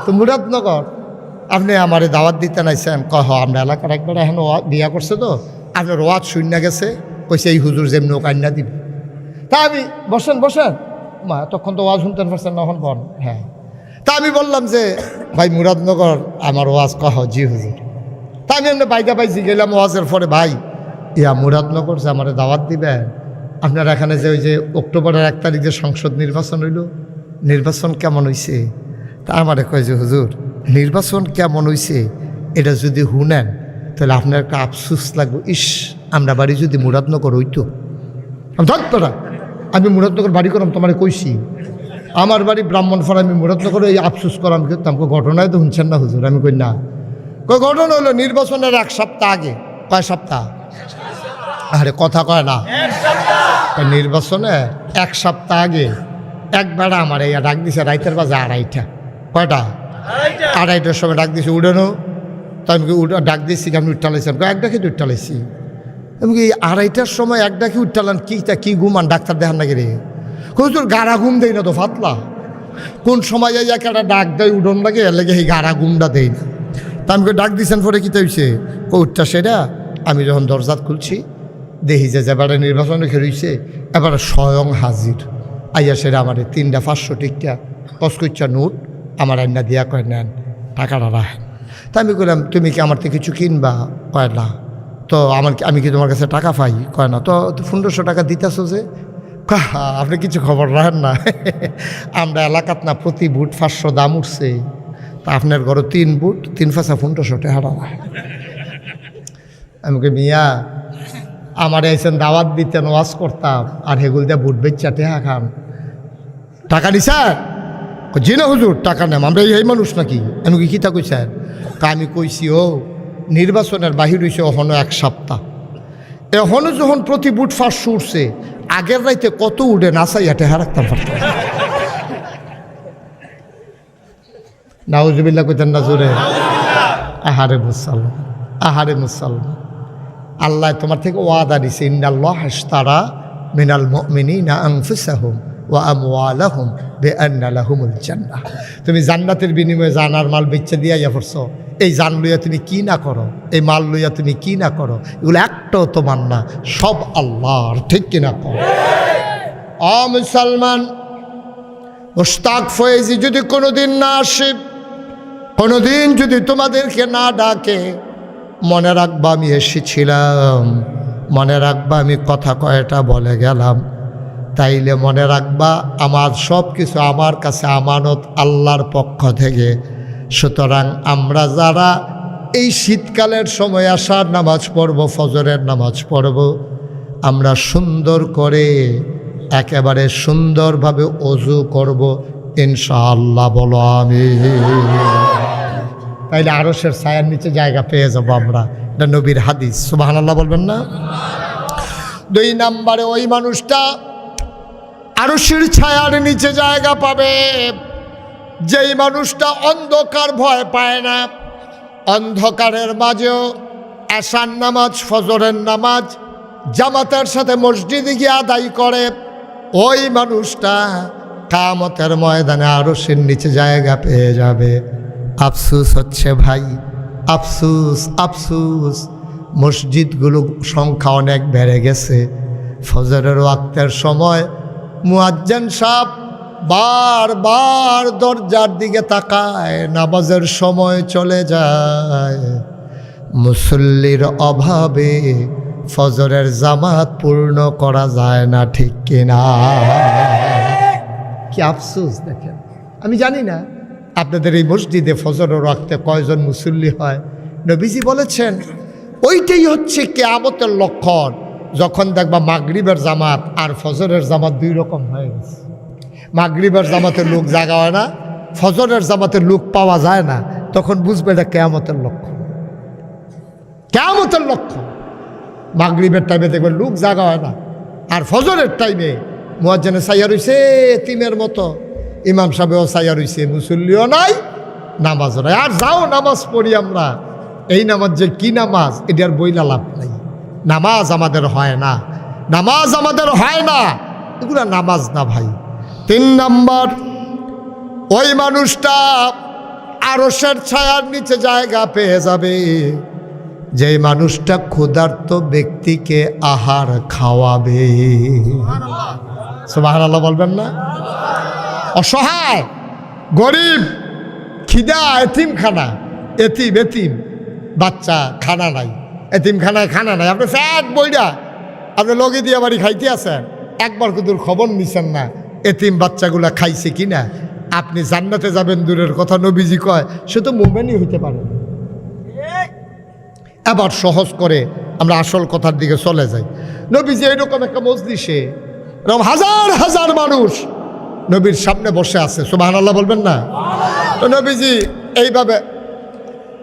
তো মুরাদনগর আপনি আমারে দাওয়াত দিতে নাইছেন? কহ আমরা এলাকার একবার এখন বিয়া করছে তো আপনার ওয়াজ শুইনা গেছে, কইছে এই হুজুর যেমনি ও কান্না দিবে। তা আমি বসেন বসেন মা, তখন তো ওয়াজ শুনতেন পারছেন না, এখন বন। হ্যাঁ তা আমি বললাম যে ভাই মুরাদনগর আমার ওয়াজ। কহ জি হুজুর। তা আমি এমনি বাইদা বাইজি গেলাম ওয়াজের পরে, ভাই ইয়া মুরাদনগর যে আমার দাওয়াত দিবেন, আপনার এখানে যে ওই যে অক্টোবরের 1 তারিখে সংসদ নির্বাচন হইল, নির্বাচন কেমন হয়েছে? তা আমারে কয় যে হুজুর নির্বাচন কেমন হয়েছে এটা যদি শুনেন তাহলে আপনার একটা আফসোস লাগবে। ইস আমরা বাড়ি যদি মুরাদনগর হইতো। ধরা আমি মুরাদনগর বাড়ি করলাম, তোমার কইছি আমার বাড়ি ব্রাহ্মণপাড়া, আমি মুরাদনগরে এই আফসোস করাম করতাম। ঘটনায় তো শুনছেন না হুজুর? আমি কই না। কই ঘটনা হলো নির্বাচনের 1 সপ্তাহ আগে। কয় সপ্তাহ? আরে কথা কয় না। নির্বাচনে 1 সপ্তাহ আগে একবার আমার এই ডাক দিছে রাইতের বাজে 2:30। কয়টা? 2:30টার সময় ডাক দিছে উড়ানো। তো আমি ডাক দিয়েছি, আমি উঠালাইছিলাম। এক ডাকে উঠালাইছি। আমি কি 2:30টার সময় এক ডাকে উঠালাম? কি ঘুমান? ডাক্তার দেখান নাকি রে? হুজুর গাড়া ঘুম দেয় না তো ফাতলা। কোন সময় যাই একটা ডাক দেয় উডন লাগে, এর লাগে এই গাড়া ঘুমটা দেয় না। তা আমি ডাক দিয়েছেন পরে কী হয়েছে? উঠটা সেটা আমি যখন দরজাত খুলছি দেখি যে এবারে নির্বাচনে খেয়েছে, এবারে স্বয়ং হাজির। আইয়া সেটা আমার 3টা 500 টিকা কসকইচ্ছা নোট আমার আইনা দিয়া কয় নেন টাকাটা রাখেন। তা আমি কইলাম তুমি কি আমার থেকে কিছু কিনবা? কয় না। তো আমি কি তোমার কাছে টাকা পাই? কয় না। তো 1500 টাকা দিতেছো যে? আপনি কিছু খবর রাখেন না। আমরা এলাকাত না প্রতি বুট 500 দাম উঠছে, তা আপনার ঘরে 3 বুট 3 5 1500 টাকা রাখে। আমি কই মিয়া আমার আইসেন দাওয়াত দিতেন, ওয়াজ করতাম, আর হেগুল দিয়ে বুট বেচা টেহা খান, টাকা নিছেন? জি না হুজুর টাকা নেম, আমরা এই মানুষ নাকি? আমি কি তা কইছেন? আমি কইছি ও নির্বাচনের বাহির হয়েছে এখনো 1 সপ্তাহ। এখনো যখন প্রতি বুট 500 উঠছে, আগের রাইতে কত উঠে নাচাইয়া টেহা রাখতাম পারতাম। নাউজুবিল্লাহ কইতেন না জোরে? আহারে মুসলমান, আহারে মুসলমান, আল্লাহ তোমার থেকে ওয়াদা দিছে, ইন্নাল্লাহ ইশতারা মিনাল মুমিনিনা আনফুসাহুম ওয়া আমওয়ালাহুম বিআন্না লাহুমুল জান্নাহ। তুমি জান্নাতের বিনিময়ে জানার মাল বেচে দিয়া পড়ছো। এই জান লইয়া তুমি কি না করো, এই মাল লইয়া তুমি কি না করো, এগুলো একটাও তোমার না, সব আল্লাহর। ঠিক কিনা করো? মুসলমান, মুশতাক ফয়েজি যদি কোনোদিন না আসে, কোনোদিন যদি তোমাদেরকে না ডাকে, মনে রাখবা আমি এসেছিলাম, মনে রাখবা আমি কথা কয়টা বলে গেলাম। তাইলে মনে রাখবা আমার সব কিছু আমার কাছে আমানত আল্লাহর পক্ষ থেকে। সুতরাং আমরা যারা এই শীতকালের সময় আসার নামাজ পড়ব, ফজরের নামাজ পড়ব, আমরা সুন্দর করে একেবারে সুন্দরভাবে ওযু করব ইনশাআল্লাহ। বলো আমিন। তাইলে আরশের ছায়ার নিচে জায়গা পেয়ে যাব আমরা। এটা নবীর হাদিস। সুবহানাল্লাহ বলবেন না? 2 নম্বরে ওই মানুষটা আরশের ছায়ার নিচে জায়গা পাবে যেই মানুষটা অন্ধকার ভয় পায় না, অন্ধকারের মাঝেও এশার নামাজ, ফজরের নামাজ জামাতের সাথে মসজিদে গিয়ে আদায় করে। ওই মানুষটা কিয়ামতের ময়দানে আরশের নিচে জায়গা পেয়ে যাবে। আফসোস হচ্ছে ভাই, আফসোস আফসোস, মসজিদগুলো সংখ্যা অনেক বেড়ে গেছে। ফজরের ওয়াক্তের সময় মুয়াজ্জিন সাহেব বারবার দরজার দিকে তাকায়, নামাজের সময় চলে যায়। মুসল্লির অভাবে ফজরের জামাত পূর্ণ করা যায় না। ঠিক কিনা? কি আফসোস দেখেন। আমি জানি না আপনাদের এই মসজিদে ফজরের ওয়াক্তে কয়জন মুসল্লি হয়। নবীজি বলেছেন ওইটাই হচ্ছে কিয়ামতের লক্ষণ। যখন দেখবা মাগরিবের জামাত আর ফজরের জামাত 2 রকম হয়ে গেছে। মাগরিবের জামাতে লোক জাগা হয় না, ফজরের জামাতে লোক পাওয়া যায় না, তখন বুঝবে এটা কিয়ামতের লক্ষণ। কিয়ামতের লক্ষণ। মাগরিবের টাইমে দেখবেন লোক জাগা হয় না, আর ফজরের টাইমে মুয়াজ্জিনে ছাইয়া রইছে এতিমের মতো, ইমাম সাহেবও ছাইয়া রইছে, মুসল্লিও নাই, নামাজও নাই। আর যাও নামাজ পড়ি আমরা, এই নামাজ যে কি নামাজ, এটার বইলা লাভ নাই। নামাজ আমাদের হয় না, নামাজ আমাদের হয় না, এগুলা নামাজ না ভাই। 3 নম্বর, ওই মানুষটা আরশের ছায়ার নিচে জায়গা পেয়ে যাবে যে মানুষটা ক্ষুধার্ত ব্যক্তিকে আহার খাওয়াবে। সুবহানাল্লাহ বলবেন না? অসহায়, গরিব, খিদা, এতিমখানা, এতিম বাচ্চা, খানা নাই, এতিমখানায় খানা নাই, আপনি ফ্যাট বইরা আপনি লগে দিয়ে বাড়ি খাইতে আছেন, একবার কুদুর খবর নিছেন না এতিম বাচ্চাগুলা খাইছে কিনা। আপনি জান্নাতে যাবেন দূরের কথা, নবীজি কয় সে তো মুমিনই হইতে পারে। এবার সহজ করে আমরা আসল কথার দিকে চলে যাই। নবীজি এরকম একটা মজলিসে এরকম হাজার হাজার মানুষ নবীর সামনে বসে আছে। সুবহানাল্লাহ বলবেন না? তো নবীজি এইভাবে,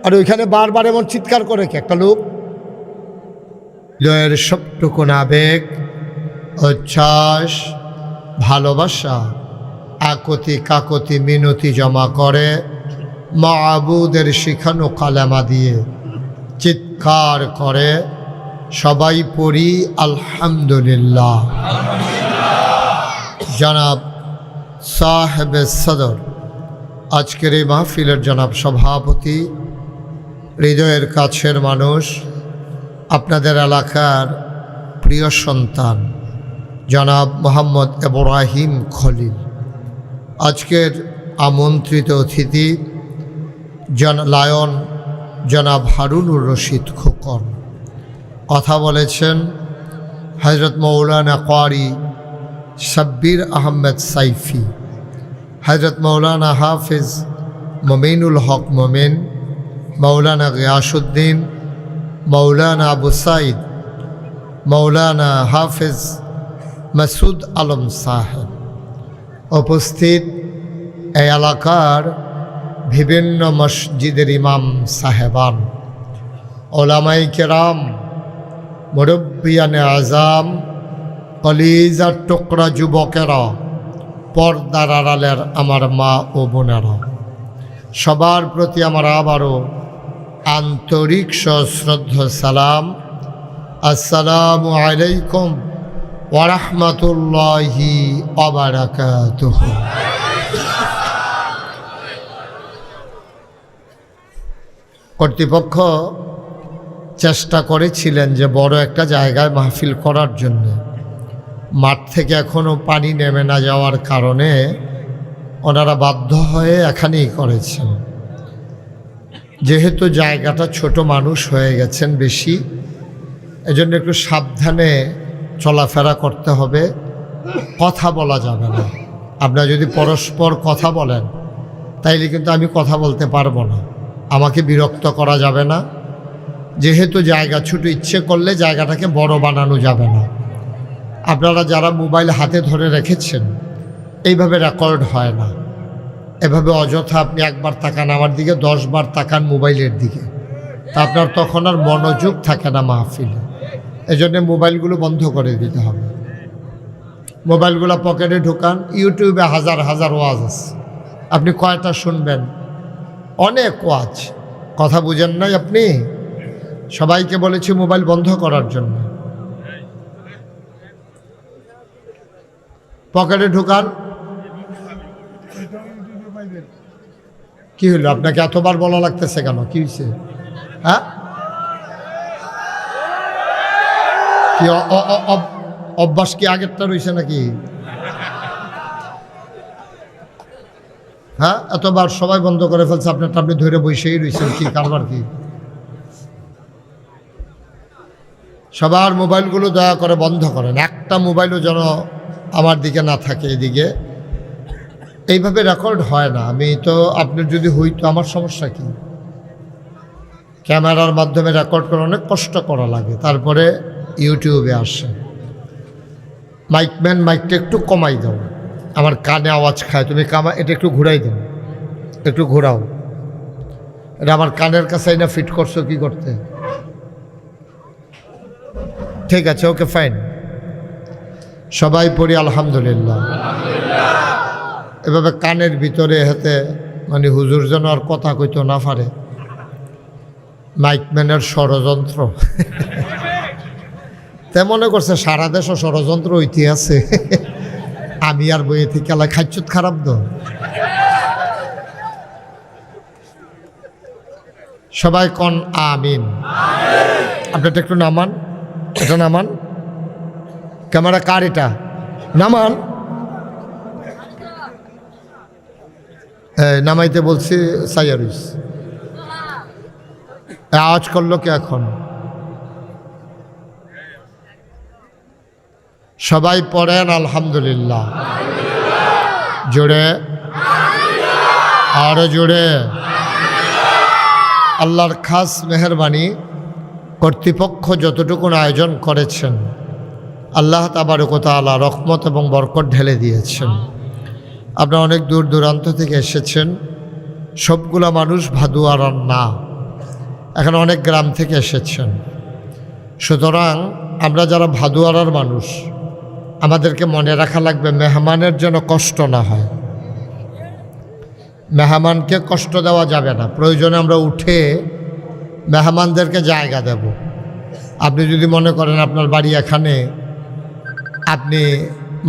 আর ওইখানে বারবার এমন চিৎকার করে কি একটা লোক, লয়ের সবটুকুন আবেগ, উচ্ছ্বাস, ভালোবাসা, আকতি কাকতি মিনতি জমা করে মাবুদের শিখানো কালেমা দিয়ে চিৎকার করে সবাই পড়ি আলহামদুলিল্লাহ। জনাব সাহেবে সদর, আজকের এই মাহফিলের জনাব সভাপতি, হৃদয়ের কাছের মানুষ, আপনাদের এলাকার প্রিয় সন্তান জনাব মোহাম্মদ ইব্রাহিম খলিল, আজকের আমন্ত্রিত অতিথি লায়ন জনাব হারুনুর রশিদ খোকন, কথা বলেছেন হজরত মৌলানা কারি শাব্বির আহমেদ সাইফি, হজরত মৌলানা হাফিজ মমিনুল হক মোমেন, মৌলানা গিয়াসউদ্দিন, মৌলানা আবু সাইদ, মৌলানা হাফিজ মাসুদ আলম সাহেব। উপস্থিত এই এলাকার বিভিন্ন মসজিদের ইমাম সাহেবান, ওলামাই কেরাম, মুরব্বিয়ানে আজাম, কলিজার টুকরা যুবকেরা, পর্দার আড়ালের আমার মা ও বোনেরা, সবার প্রতি আমার আবারও আন্তরিক সশ্রদ্ধ সালাম। আসসালামু আলাইকুম ওয়া রাহমাতুল্লাহি ওয়া বারাকাতুহু। কর্তৃপক্ষ চেষ্টা করেছিলেন যে বড় একটা জায়গায় মাহফিল করার জন্য, মাঠ থেকে এখনও পানি নেমে না যাওয়ার কারণে ওনারা বাধ্য হয়ে এখানেই করেছেন। যেহেতু জায়গাটা ছোট, মানুষ হয়ে গেছেন বেশি, এজন্য একটু সাবধানে চলাফেরা করতে হবে, কথা বলা যাবে না। আপনারা যদি পরস্পর কথা বলেন তাইলে কিন্তু আমি কথা বলতে পারবো না, আমাকে বিরক্ত করা যাবে না। যেহেতু জায়গা ছোট, ইচ্ছে করলে জায়গাটাকে বড় বানানো যাবে না। আপনারা যারা মোবাইল হাতে ধরে রেখেছেন, এইভাবে রেকর্ড হয় না। এভাবে অযথা আপনি একবার তাকান আমার দিকে, 10 বার তাকান মোবাইলের দিকে, তা আপনার তখন আর মনোযোগ থাকে না মাহফিলে। এজন্য মোবাইলগুলো বন্ধ করে দিতে হবে। মোবাইলগুলো পকেটে ঢোকান। ইউটিউবে হাজার হাজার ওয়াজ আছে, আপনি কয়টা শুনবেন? অনেক ওয়াজ। কথা বুঝেন নাই আপনি? সবাইকে বলেছি মোবাইল বন্ধ করার জন্য। পকেটে ঢোকান। কি হলো আপনাকে এতবার বলা লাগতেছে কেন? কি হয়েছে? হ্যাঁ, কি অভ্যাস কি আগেরটা রয়েছে নাকি? হ্যাঁ, এতবার সবাই বন্ধ করে ফেলছে, আপনারটা আপনি ধরে বসেই রয়েছেন। কি কারবার কি? সবার মোবাইলগুলো দয়া করে বন্ধ করেন। একটা মোবাইলও যেন আমার দিকে না থাকে, এদিকে। এইভাবে রেকর্ড হয় না। আমি তো, আপনার যদি হইতো আমার সমস্যা কি? ক্যামেরার মাধ্যমে রেকর্ড করে অনেক কষ্ট করা লাগে, তারপরে ইউটিউবে আসে। মাইকম্যান, মাইকটা একটু কমাই দাও, আমার কানে আওয়াজ খায়। তুমি এটা একটু ঘুরাই দাও, একটু ঘোরাও। এটা আমার কানের কাছে না ফিট করছো কি করতে? ঠিক আছে, ওকে, ফাইন। সবাই পড়ি আলহামদুলিল্লাহ। এভাবে কানের ভিতরে হাতে, মানে হুজুর যেন আর কথা কইতো না পারে। মাইকম্যানের ষড়যন্ত্র। তে মনে করছে সারা দেশও ষড়যন্ত্র ইতিহাসে। আমি আর বইয়ে থেকে খেলা খাচ্ছুত খারাপ তো। সবাই কন আমিন। আপনারটা একটু নামান, এটা নামান। ক্যামেরা কার? এটা নামান। নামাইতে বলছি সাইয়ারুস। আওয়াজ করলো কে এখন? সবাই পড়েন আলহামদুলিল্লাহ। জোরে, আরো জোরে। আল্লাহর খাস মেহেরবানি, কর্তৃপক্ষ যতটুকুন আয়োজন করেছেন, আল্লাহ তাবারক ওয়া তাআলা রহমত এবং বরকত ঢেলে দিয়েছেন। আপনারা অনেক দূর দূরান্ত থেকে এসেছেন। সবগুলা মানুষ ভাদুয়ারার না, এখানে অনেক গ্রাম থেকে এসেছেন। সুতরাং আমরা যারা ভাদুয়ারার মানুষ, আমাদেরকে মনে রাখা লাগবে মেহমানের যেন কষ্ট না হয়। মেহমানকে কষ্ট দেওয়া যাবে না। প্রয়োজনে আমরা উঠে মেহমানদেরকে জায়গা দেব। আপনি যদি মনে করেন আপনার বাড়ি এখানে, আপনি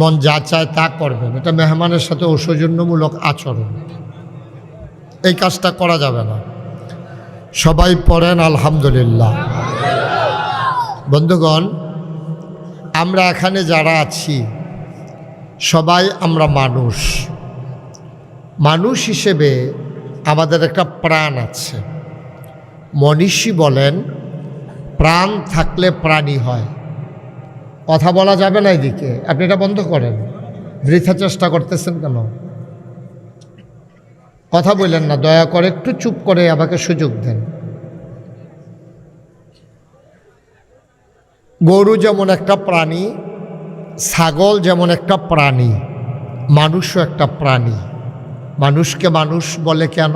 মন যা চায় তা করবেন, এটা মেহমানের সাথে অসৌজন্যমূলক আচরণ। এই কাজটা করা যাবে না। সবাই পড়েন আলহামদুলিল্লাহ। বন্ধুগণ, আমরা এখানে যারা আছি সবাই আমরা মানুষ। মানুষ হিসেবে আমাদের একটা প্রাণ আছে। মনীষী বলেন, প্রাণ থাকলে প্রাণী হয়। কথা বলা যাবে না এদিকে, আপনি এটা বন্ধ করেন। বৃথা চেষ্টা করতেছেন কেন? কথা বললেন না, দয়া করে একটু চুপ করে আমাকে সুযোগ দেন। গরু যেমন একটা প্রাণী, ছাগল যেমন একটা প্রাণী, মানুষও একটা প্রাণী। মানুষকে মানুষ বলে কেন?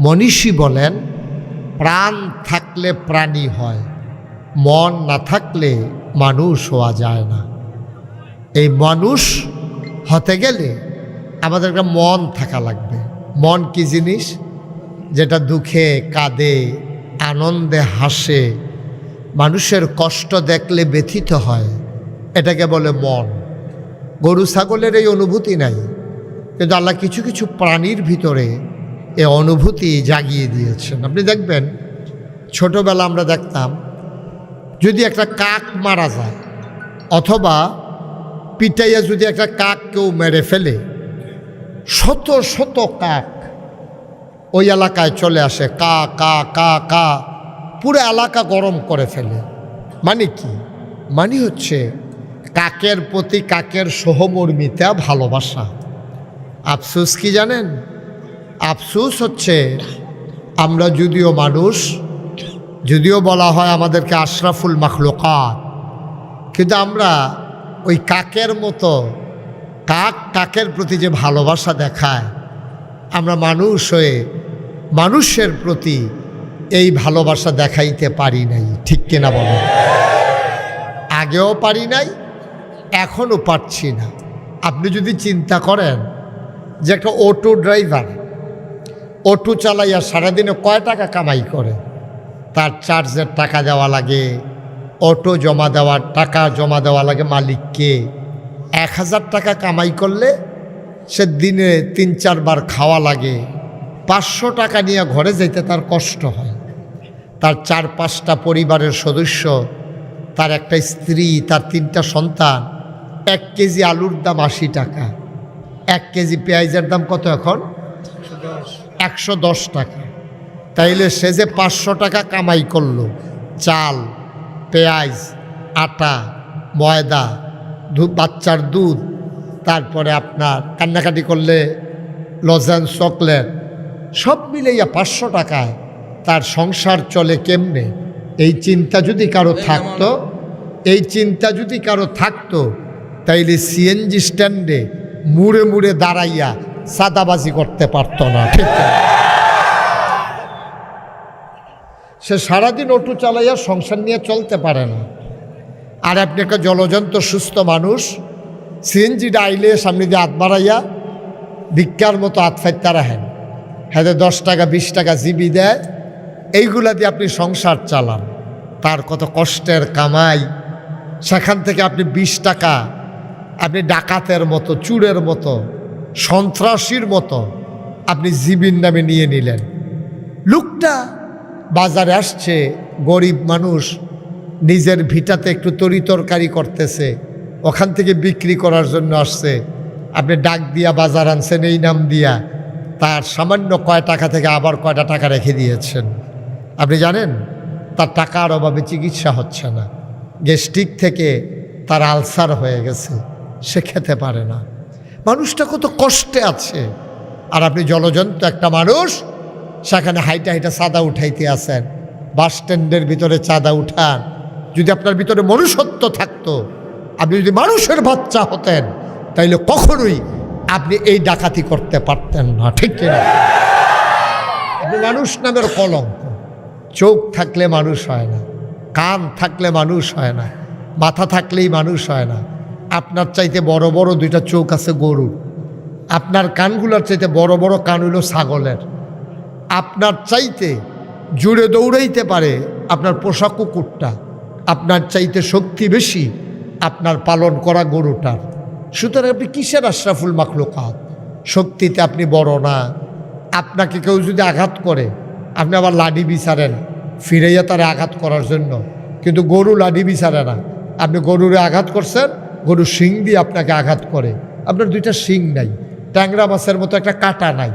মনীষী বলেন, প্রাণ থাকলে প্রাণী হয়, মন না থাকলে মানুষ হওয়া যায় না। এই মানুষ হতে গেলে আমাদের একটা মন থাকা লাগবে। মন কি জিনিস? যেটা দুঃখে কাঁদে, আনন্দে হাসে, মানুষের কষ্ট দেখলে ব্যথিত হয়, এটাকে বলে মন। গরু ছাগলের এই অনুভূতি নাই, কিন্তু আল্লাহ কিছু কিছু প্রাণীর ভিতরে এই অনুভূতি জাগিয়ে দিয়েছেন। আপনি দেখবেন ছোটবেলা আমরা দেখতাম যদি একটা কাক মারা যায় অথবা পিটাইয়া যদি একটা কাক কেউ মেরে ফেলে, শত শত কাক ওই এলাকায় চলে আসে, কা কা কা কা, পুরো এলাকা গরম করে ফেলে। মানে কি? মানে হচ্ছে কাকের প্রতি কাকের সহমর্মিতা, ভালোবাসা। আফসোস কি জানেন? আফসোস হচ্ছে আমরা যদিও মানুষ, যদিও বলা হয় আমাদেরকে আশরাফুল মাখলুকাত, কিন্তু আমরা ওই কাকের মতো কাকের প্রতি যে ভালোবাসা দেখায়, আমরা মানুষ হয়ে মানুষের প্রতি এই ভালোবাসা দেখাইতে পারি নাই। ঠিক কিনা বলেন? আগেও পারি নাই, এখনও পারছি না। আপনি যদি চিন্তা করেন যে একটা অটো ড্রাইভার অটো চালাইয়া সারাদিনে কয় টাকা কামাই করে, তার চার্জের টাকা দেওয়া লাগে, অটো জমা দেওয়ার টাকা জমা দেওয়া লাগে মালিককে। 1000 টাকা কামাই করলে সে দিনে 3-4 বার খাওয়া লাগে। 500 টাকা নিয়ে ঘরে যেতে তার কষ্ট হয়। তার 4-5টা পরিবারের সদস্য, তার একটা স্ত্রী, তার 3টা সন্তান। 1 কেজি আলুর দাম 80 টাকা, 1 কেজি পেঁয়াজের দাম কত এখন? 110 টাকা। তাইলে সে যে 500 টাকা কামাই করলো, চাল, পেঁয়াজ, আটা, ময়দা, বাচ্চার দুধ, তারপরে আপনার কান্নাকাটি করলে লজেন্স, চকলেট, সব মিলাইয়া 500 টাকায় তার সংসার চলে কেমনে? এই চিন্তা যদি কারো থাকতো, এই চিন্তা যদি কারো থাকতো, তাইলে সিএনজি স্ট্যান্ডে মুড়ে মুড়ে দাঁড়াইয়া সাদাবাজি করতে পারতো না। ঠিক আছে? সে সারাদিন অটো চালাইয়া সংসার নিয়ে চলতে পারে না। আর আপনি একটা জলজন্ত সুস্থ মানুষ, সিএনজিটা আইলে সামনে দিয়ে হাত বাড়াইয়া ভিক্ষার মতো হাত ফাইতে রাখেন, হ্যাঁ 10 টাকা 20 টাকা জিবি দেয়, এইগুলা দিয়ে আপনি সংসার চালান। তার কত কষ্টের কামাই, সেখান থেকে আপনি 20 টাকা আপনি ডাকাতের মতো, চুরের মতো, সন্ত্রাসীর মতো আপনি জিবির নামে নিয়ে নিলেন। লোকটা বাজারে আসছে, গরিব মানুষ, নিজের ভিটাতে একটু তরিতরকারি করতেছে, ওখান থেকে বিক্রি করার জন্য আসছে। আপনি ডাক দিয়া বাজার আনছেন এই নাম দিয়া, তার সামান্য কয় টাকা থেকে আবার কয়টা টাকা রেখে দিয়েছেন। আপনি জানেন তার টাকার অভাবে চিকিৎসা হচ্ছে না, গ্যাস্ট্রিক থেকে তার আলসার হয়ে গেছে, সে খেতে পারে না। মানুষটা কত কষ্টে আছে। আর আপনি জলজন্ত একটা মানুষ, সেখানে হাইটা হাইটা চাঁদা উঠাইতে আসেন। বাস স্ট্যান্ডের ভিতরে চাঁদা উঠান। যদি আপনার ভিতরে মনুষ্যত্ব থাকতো, আপনি যদি মানুষের বাচ্চা হতেন, তাইলে কখনোই আপনি এই ডাকাতি করতে পারতেন না। ঠিক কিনা? আপনি মানুষ নামের কলঙ্ক। চোখ থাকলে মানুষ হয় না, কান থাকলে মানুষ হয় না, মাথা থাকলেই মানুষ হয় না। আপনার চাইতে বড় বড় 2টা চোখ আছে গরুর, আপনার কানগুলোর চাইতে বড় বড় কান হইল ছাগলের, আপনার চাইতে জুড়ে দৌড়াইতে পারে আপনার পোষা কুকুরটা, আপনার চাইতে শক্তি বেশি আপনার পালন করা গরুটার। সুতরাং আপনি কিসের আশরাফুল মাখলুকাত? শক্তিতে আপনি বড় না। আপনাকে কেউ যদি আঘাত করে, আপনি আবার লাঠি বিচারেন ফিরাইয়া তারে আঘাত করার জন্য, কিন্তু গরু লাঠি বিচারে না। আপনি গরুরে আঘাত করছেন, গরু শিং দিয়ে আপনাকে আঘাত করে। আপনার 2টা শিং নাই, ট্যাংরা মাছের মতো একটা কাঁটা নাই,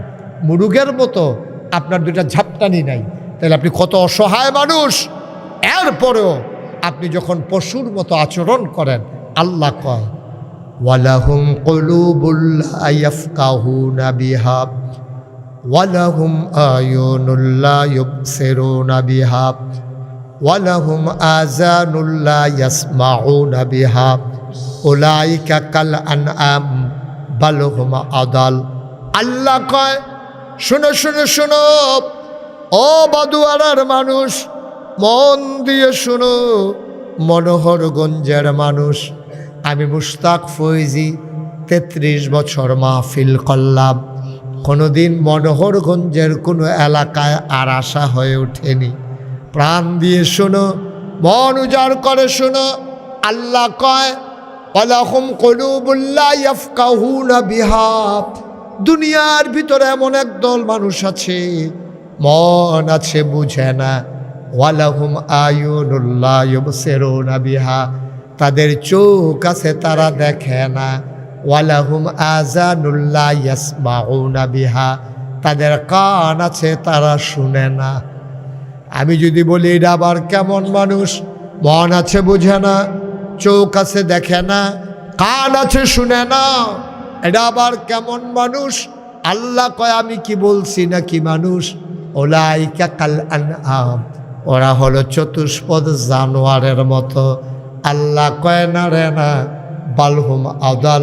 মুরুগের মতো আপনার 2টা ঝাপটানি নাই। তাহলে আপনি কত অসহায় মানুষ। এরপরেও আপনি যখন পশুর মতো আচরণ করেন, আল্লাহ কয় ওয়ালাহুম কুলুবুল লা ইয়াফকাহুনা বিহা ওয়ালাহুম আয়ুনুল লা ইউবসিরুনা বিহা ওয়ালাহুম আযানুল লা ইয়াসমাউনা বিহা উলাইকা কাল আনআম বাল হুম আদাল। আল্লাহ কয় শোনো শোনো শোনো, ও বাদুয়ারার মানুষ, মন দিয়ে শোনো, মনোহরগঞ্জের মানুষ, আমি মুশতাক ফৈজি 33 বছর মাহফিল করলাম, কোনোদিন মনোহরগঞ্জের কোনো এলাকায় আর আসা হয়ে ওঠেনি। প্রাণ দিয়ে শোনো, মন উজাড় করে শোনো। আল্লাহ কয় ওয়ালাহুম কুলুবুল লা ইয়াফকাহুনা বিহা, দুনিয়ার ভিতরে এমন একদল মানুষ আছে মন আছে বুঝে না। ওয়ালাহুম আয়ুনুল লা ইউবসিরুনা বিহা, তাদের চোখ আছে তারা দেখে না। ওয়ালাহুম আযানুল লা ইয়াসমাউনা বিহা, তাদের কান আছে তারা শুনে না। আমি যদি বলি এটা আবার কেমন মানুষ, মন আছে বুঝে না, চোখ আছে দেখে না, কান আছে শুনে না, এটা আবার কেমন মানুষ? আল্লাহ কয় আমি কি বলছি নাকি মানুষ? উলাইকা কাল আনআম, ওরা হলো চতুষ্পদ জানোয়ারের মতো। আল্লাহ কয় না রে না, বালহুম আদাল,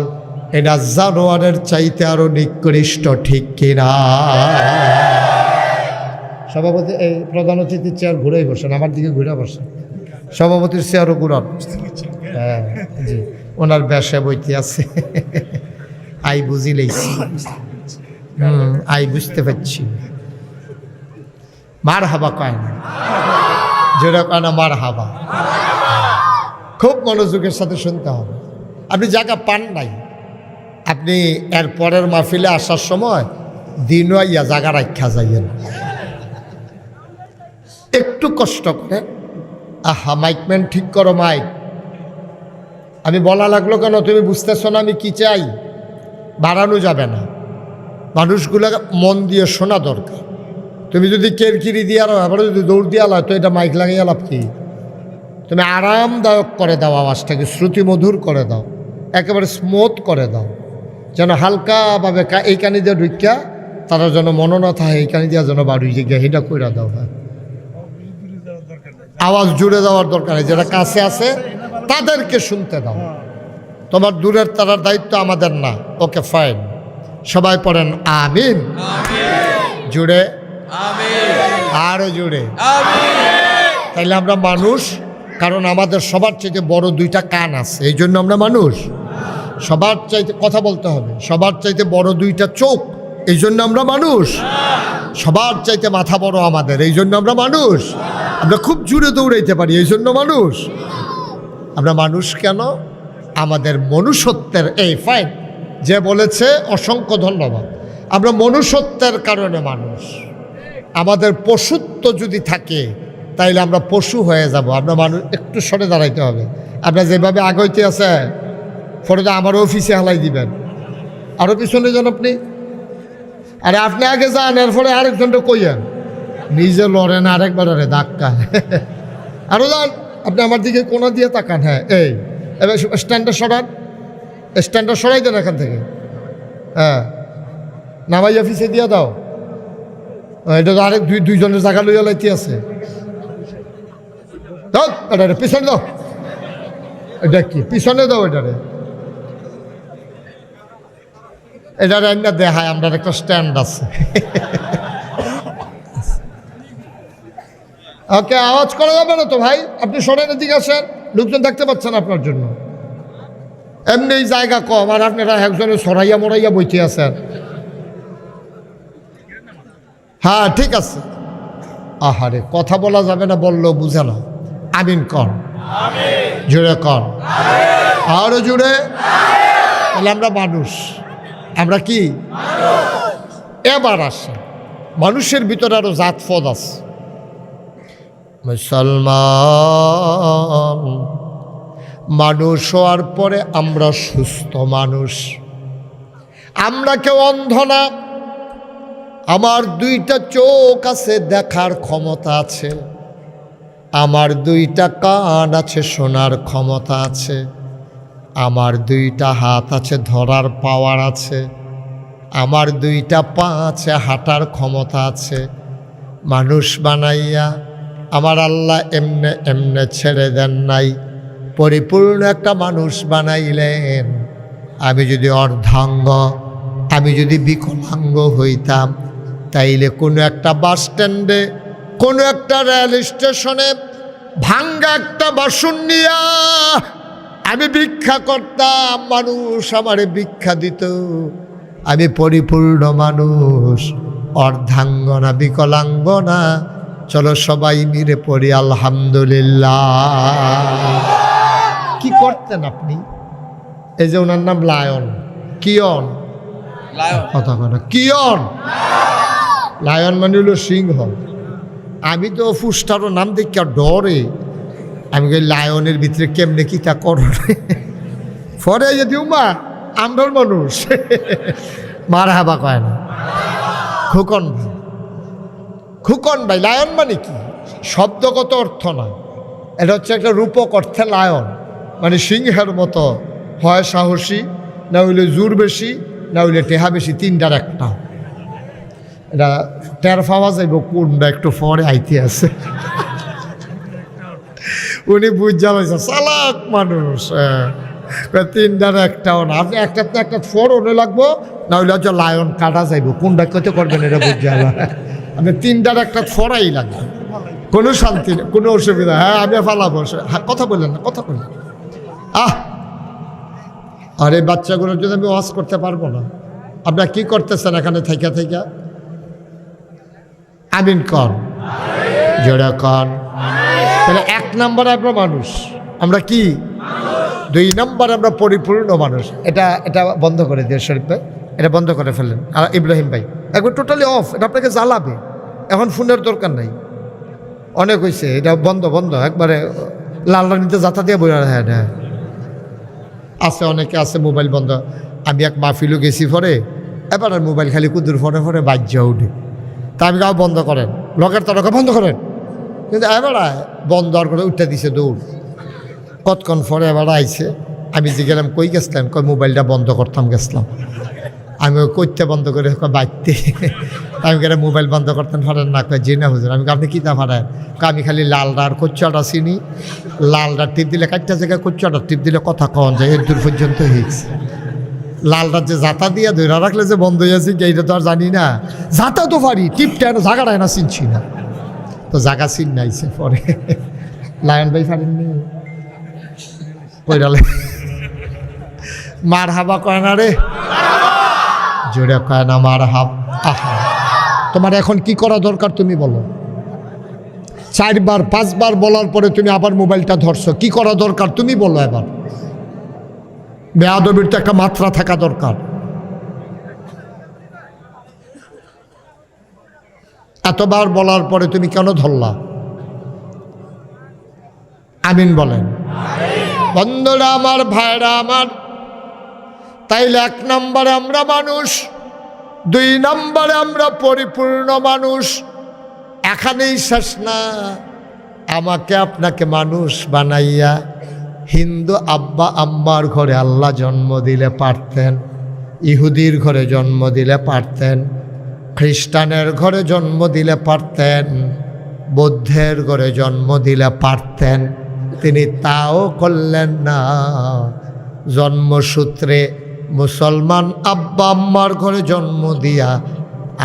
এটা জানোয়ারের চাইতে আরো নিকৃষ্ট, ঠিক কিনা? সভাপতি এই প্রধান অতিথির চেয়ার ঘুরেই বসেন, আমার দিকে ঘুরে বসেন। সভাপতির চেয়ারও ঘুরান। হ্যাঁ জি, ওনার বেশে বইতে আছে। আই বুঝিলেইছি, আই বুঝতে পারছি। মার হাবা কয় না, যেটা কয় না মার হাবা। খুব মনোযোগের সাথে শুনতে হবে। আপনি জায়গা পান নাই, আপনি এর পরের মাহফিলে আসার সময় দিনও ইয়া জায়গা রাখা যাইয়েন, একটু কষ্ট করে। আহা মাইকম্যান ঠিক করো মাইক। আমি বলা লাগলো কেন, তুমি বুঝতেছো না আমি কি চাই? বাড়ানো যাবে না, মানুষগুলো মন দিয়ে শোনা দরকার। তুমি যদি কেরকিরি দিয়ে আবার যদি দৌড় দিয়ে আলো, তো এটা মাইক লাগিয়ে লাভ কি? তুমি আরামদায়ক করে দাও, আওয়াজটাকে শ্রুতিমধুর করে দাও, একেবারে স্মুথ করে দাও, যেন হালকাভাবে এই কানি দিয়ে ঢুকিয়া তারা যেন মনে না থাকে, এই কানি দিয়া যেন বাড়ি গিয়ে এটা কইরা দাও। হ্যাঁ, আওয়াজ জুড়ে দেওয়ার দরকার নেই, যারা কাছে আছে তাদেরকে শুনতে দাও। তোমার দূরের তারার দায়িত্ব আমাদের না। ওকে ফাইন, সবাই পড়েন আমিন। জুড়ে আরো জুড়ে। তাইলে আমরা মানুষ, কারণ আমাদের সবার চাইতে বড় দুইটা কান আছে, এই জন্য আমরা মানুষ। সবার চাইতে কথা বলতে হবে, সবার চাইতে বড় দুইটা চোখ, এই জন্য আমরা মানুষ। সবার চাইতে মাথা বড় আমাদের, এই জন্য আমরা মানুষ। আমরা খুব জোরে দৌড়াইতে পারি, এই জন্য মানুষ। আমরা মানুষ কেন? আমাদের মনুষ্যত্বের, এই ফাইন যে বলেছে অসংখ্য ধন্যবাদ। আমরা মনুষ্যত্বের কারণে মানুষ। আমাদের পশুত্ব যদি থাকে তাইলে আমরা পশু হয়ে যাব। আমরা মানুষ, একটু সরে দাঁড়াইতে হবে। আপনার যেভাবে আগইতে আছে ফটোটা আমার অফিসে হালাই দিবেন, আরও পিছনে যান আপনি। আরে আপনি আগে যান, এর ফলে আরেকজনটা কইয়েন, নিজে লড়েন আরেকবার আরে ধাক্কা। আরও যান, আপনি আমার দিকে কোনা দিয়ে তাকান। হ্যাঁ, এই এবার স্ট্যান্ডার্ড সরান, স্ট্যান্ডার্ড সরাই দেন এখান থেকে। হ্যাঁ, নামাই অফিসে দিয়ে দাও। এটা তো আরেক দুইজনের জায়গা লইয়া লাইতে আছে। দাও এটা, পিছনে দাও। এটা কি পিছনে দাও? এটারে এটারে এমনি দেখায়, আমরা একটা স্ট্যান্ড আছে। ওকে, আওয়াজ করা যাবে না তো ভাই, আপনি সরেন এদিকে আসেন, লোকজন দেখতে পাচ্ছেন আপনার জন্য। এমনি জায়গা কম, আর আপনারা একজনে সরাইয়া মরাইয়া বইতে আছেন। হ্যাঁ ঠিক আছে। আহারে, কথা বলা যাবে না, বললেও বুঝে না। আমিন কর, জুড়ে কর, আরো জুড়ে। তাহলে আমরা মানুষ। আমরা কি? এবার আসে মানুষের ভিতরে আরো জাতপদ আছে। মুসলমান মানুষ হওয়ার পরে আমরা সুস্থ মানুষ। আমরা কেউ অন্ধ না। আমার দুইটা চোখ আছে, দেখার ক্ষমতা আছে। আমার দুইটা কান আছে, শোনার ক্ষমতা আছে। আমার দুইটা হাত আছে, ধরার পাওয়ার আছে। আমার দুইটা পা আছে, হাঁটার ক্ষমতা আছে। মানুষ বানাইয়া আমার আল্লাহ এমনে এমনে ছেড়ে দেন নাই, পরিপূর্ণ একটা মানুষ বানাইলেন। আমি যদি অর্ধাঙ্গ, আমি যদি বিকলাঙ্গ হইতাম, তাইলে কোনো একটা বাস স্ট্যান্ডে, কোনো একটা রেল স্টেশনে ভাঙ্গা একটা বাসন নিয়া আমি ভিক্ষা করতাম, মানুষ আমারে ভিক্ষা দিত। আমি পরিপূর্ণ মানুষ, অর্ধাঙ্গ না, বিকলাঙ্গ না। চলো সবাই মিলে পড়ি আলহামদুলিল্লাহ। কি করতেন আপনি? এই যে ওনার নাম লায়ন। কিয়ন? কথা কথা কিয়ন। লায়ন মানে হলো সিংহ। আমি তো ফুসটারও নাম দেখি আর ডরে। আমি কই লায়নের ভিতরে কেমনে কি তা কর ফরে যদি উমা আমরার মানুষ মার হাবা কয় না। খুকন ভাই, খুকন ভাই। লায়ন মানে কি? শব্দগত অর্থ না, এটা হচ্ছে একটা রূপক অর্থে লায়ন মানে সিংহের মতো, হয় সাহসী, না হইলে জোর বেশি, না হইলে টেহা বেশি, তিনটার একটা। এটা টের পাওয়া যাইব কোনটা একটু পরে আইতে আছে। উনি বুঝা পাইছে চালাক মানুষ। তিনটার একটাও না, আপনি একটা একটা ফোরনে লাগবো, না হইলে হচ্ছে লায়ন কাটা যাইব, কোনটা কত করবেন এটা বুঝা। আপনি তিনটার একটা ফোরাই লাগবে, কোনো শান্তি নেই, কোনো অসুবিধা। হ্যাঁ আমি ফালাবো, হ্যাঁ কথা বললেন না, কথা বললেন। আর এই বাচ্চাগুলোর জন্য আমি ওয়াজ করতে পারবো না। আপনারা কি করতেছেন এখানে থেকে থেকে? আমিন কন, জোড়া কন। তাহলে 1 নম্বরে আমরা মানুষ, আমরা কি? 2 নম্বরে আমরা পরিপূর্ণ মানুষ। এটা বন্ধ করে দিয়ে শরীফ ভাই, এটা বন্ধ করে ফেললেন। আর ইব্রাহিম ভাই একবার টোটালি অফ, এটা আপনাকে জ্বালাবে। এখন ফোনের দরকার নাই, অনেক হয়েছে, এটা বন্ধ বন্ধ একবারে। লাল রানিতে যাতা দিয়ে বই। হ্যাঁ হ্যাঁ আছে, অনেকে আছে মোবাইল বন্ধ। আমি এক মাহফিলও গেছি পরে, এবার আর মোবাইল খালি কুদুর ফোনে ফোনে বাজ্যা উঠে। তা আমি কাউ বন্ধ করেন, লগের তারকা বন্ধ করেন, কিন্তু এবার বন্ধ আর করে উঠতে দিছে দৌড়। কতক্ষণ পরে এবার আইছে, আমি যে গেলাম কই গেছিলাম, কই মোবাইলটা বন্ধ করতাম গেছিলাম। আমি কইতে বন্ধ করে বাড়তে, আমি গেলে মোবাইল বন্ধ করতেন পারেন না? কয় জি না হুজুর। আমি আপনি কী তা পারেন? আমি খালি লালটা আর কচ্চাটা চিনি, লালটা টিপ দিলে কাটটা জায়গায় কচ্চাটা টিপ দিলে কথা কন যায়, এর দূর পর্যন্ত হয়েছে। লালটা যে জাতা দিয়া ধরে রাখলে যে বন্ধ হয়ে আছে এইটা তো আর জানি না। জাতা তো পারি, টিপটা জায়গাটায় না চিনছি না, তো জায়গা চিন নাইছে পরে। লায়ন ভাই পারেননি, কইরালে মার হাবা কয় না রে, জোরে কয় না মার হাব। আহা, তোমার এখন কি করা দরকার তুমি বলো? 4বার 5বার বলার পরে তুমি আবার মোবাইলটা ধরছো, কি করা দরকার তুমি বলো? এবার বেয়াদবির তো একটা মাত্রা থাকা দরকার। এতবার বলার পরে তুমি কেন ধরলা? আমিন বলেন। বন্ধুরা আমার, ভাইরা আমার, তাইলে 1 নম্বরে আমরা মানুষ, 2 নম্বরে আমরা পরিপূর্ণ মানুষ। এখানেই শেষ না, আমাকে আপনাকে মানুষ বানাইয়া হিন্দু আব্বা আম্মার ঘরে আল্লাহ জন্ম দিলে পারতেন, ইহুদির ঘরে জন্ম দিলে পারতেন, খ্রিস্টানের ঘরে জন্ম দিলে পারতেন, বৌদ্ধের ঘরে জন্ম দিলে পারতেন। তিনি তাও করলেন না। জন্মসূত্রে মুসলমান আব্বা আম্মার ঘরে জন্ম দিয়া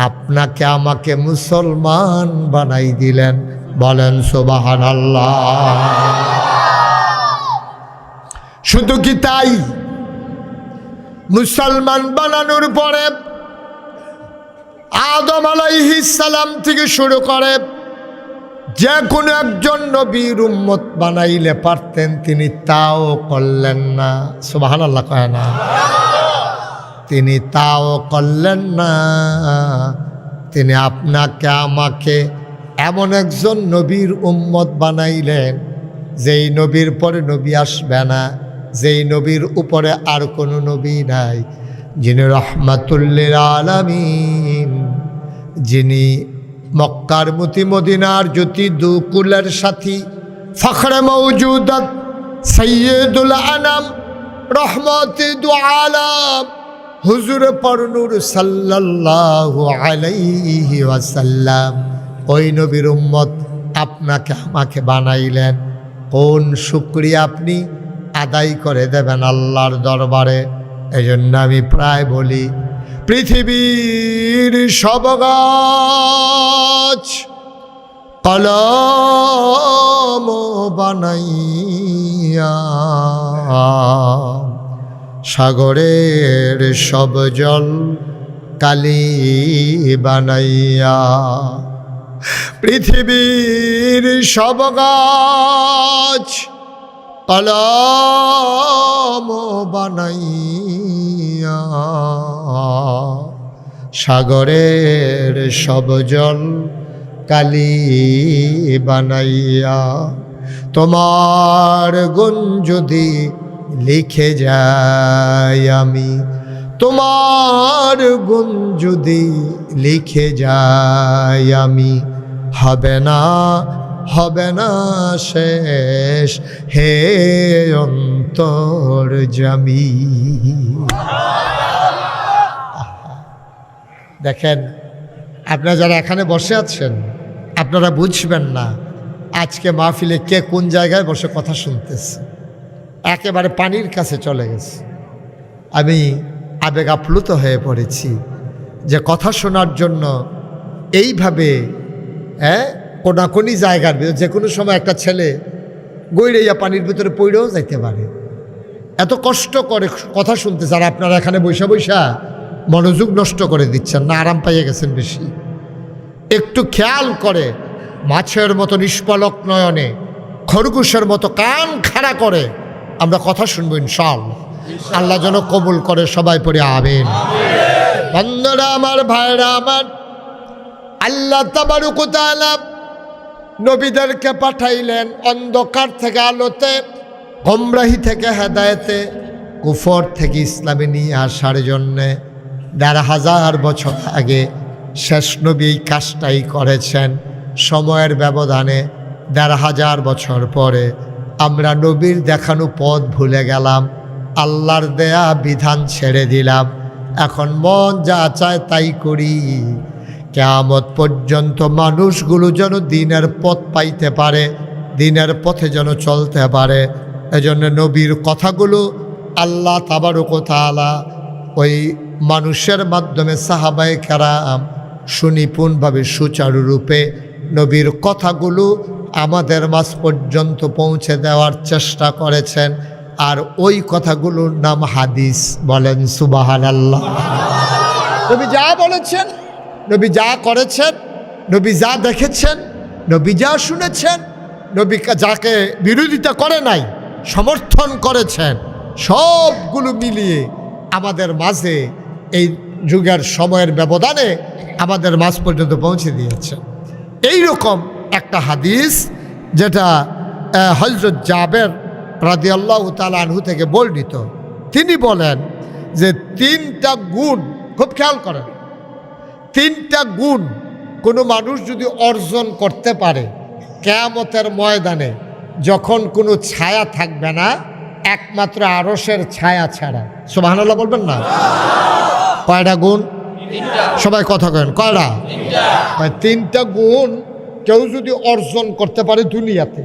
আপনাকে আমাকে মুসলমান বানাই দিলেন। বলেন সুবহানাল্লাহ। শুধু কি তাই? মুসলমান বানানোর পরে আদম আলাইহিস সালাম থেকে শুরু করে যে কোনো একজন নবীর উম্মত বানাইলে পারতেন, তিনি তাও করলেন না। সুবহানাল্লাহ কয় না? তিনি তাও করলেন না। তিনি আপনাকে আমাকে এমন একজন নবীর উম্মত বানাইলেন যেই নবীর পরে নবী আসবে না, যেই নবীর উপরে আর কোনো নবী নাই, যিনি রহমাতুল্লিল আলামিন, যিনি মক্কার মতি, মদিনার জ্যোতি, দুকুলের সাথী, ফখরে মওজুদাত, সৈয়দুল আনাম, রহমতে দু আলাম, হুজুর পরনূর সাল্লাল্লাহু আলাইহি ওয়াসাল্লাম, ওই নবীর উম্মত আপনাকে আমাকে বানাইলেন। কোন শুকরিয়া আপনি আদায় করে দেবেন আল্লাহর দরবারে? এই জন্য আমি প্রায় বলি, পৃথিবীর সব গাছ কলম বানাইয়া, সাগরের সব জল কালি বানাইয়া, পৃথিবীর সব গাছ কলম বানাইয়া সাগরের সব জল কালি বানাইয়া তোমার গুণ যদি লিখে যাই আমি, তোমার গুণ যদি লিখে যাই আমি, হবে না শেষ হে অন্তর্যামী। দেখেন, আপনারা যারা এখানে বসে আছেন আপনারা বুঝবেন না আজকে মাহফিলে কে কোন জায়গায় বসে কথা শুনতেছে। একেবারে পানির কাছে চলে গেছে। আমি আবেগ আপ্লুত হয়ে পড়েছি যে কথা শোনার জন্য এইভাবে কোনাকুনি জায়গার ভিতরে যে কোনো সময় একটা ছেলে গইড়াইয়া পানির ভিতরে পড়েও যাইতে পারে। এত কষ্ট করে কথা শুনতেছে, আর আপনারা এখানে বৈশা বৈশা মনোযোগ নষ্ট করে দিচ্ছেন না, আরাম পাইয়ে গেছেন বেশি। একটু খেয়াল করে মাছের মতো নিষ্পলক নয়নে, খরগোশের মতো কান খাড়া করে আমরা কথা শুনবো ইনশাআল্লাহ। আল্লাহ যেন কবুল করে, সবাই পড়ে আমিন। বন্ধুরা আমার, ভাইরা আমার, আল্লাহ তাবারক ওয়া তাআলা নবীদেরকে পাঠাইলেন অন্ধকার থেকে আলোতে, গোমরাহি থেকে হেদায়েতে, কুফর থেকে ইসলামে নিয়ে আসার জন্যে। ১,৫০০ বছর আগে শেষ নবী এই কাজটাই করেছেন। সময়ের ব্যবধানে ১,৫০০ বছর পরে আমরা নবীর দেখানো পথ ভুলে গেলাম, আল্লাহর দেয়া বিধান ছেড়ে দিলাম। এখন মন যা চায় তাই করি। কিয়ামত পর্যন্ত মানুষগুলো যেন দিনের পথ পাইতে পারে, দিনের পথে যেন চলতে পারে। এজন্য নবীর কথাগুলো আল্লাহ তাবারক ওয়া তাআলা ওই মানুষের মাধ্যমে সাহাবায়ে কেরাম সুনিপুণভাবে সুচারুরূপে নবীর কথাগুলো আমাদের মাঝ পর্যন্ত পৌঁছে দেওয়ার চেষ্টা করেছেন। আর ওই কথাগুলোর নাম হাদিস। বলেন সুবহানাল্লাহ। নবী যা বলেছেন, নবী যা করেছেন, নবী যা দেখেছেন, নবী যা শুনেছেন, নবী যাকে বিরোধিতা করে নাই, সমর্থন করেছেন, সবগুলো মিলিয়ে আমাদের মাঝে এই যুগের সময়ের ব্যবধানে আমাদের মাঝ পর্যন্ত পৌঁছে দিয়েছেন। এই রকম একটা হাদিস যেটা হযরত জাবের রাদিয়াল্লাহু তাআলা আনহু থেকে বর্ণিত। তিনি বলেন যে 3টা গুণ, খুব খেয়াল করেন, 3টা গুণ কোনো মানুষ যদি অর্জন করতে পারে, কিয়ামতের ময়দানে যখন কোনো ছায়া থাকবে না, একমাত্র আরশের ছায়া ছাড়া। সুবহানাল্লাহ বলবেন না? কয়টা গুণ? সবাই কথা করেন, কয়টা? 3টা গুণ কেউ যদি অর্জন করতে পারে দুনিয়াতে,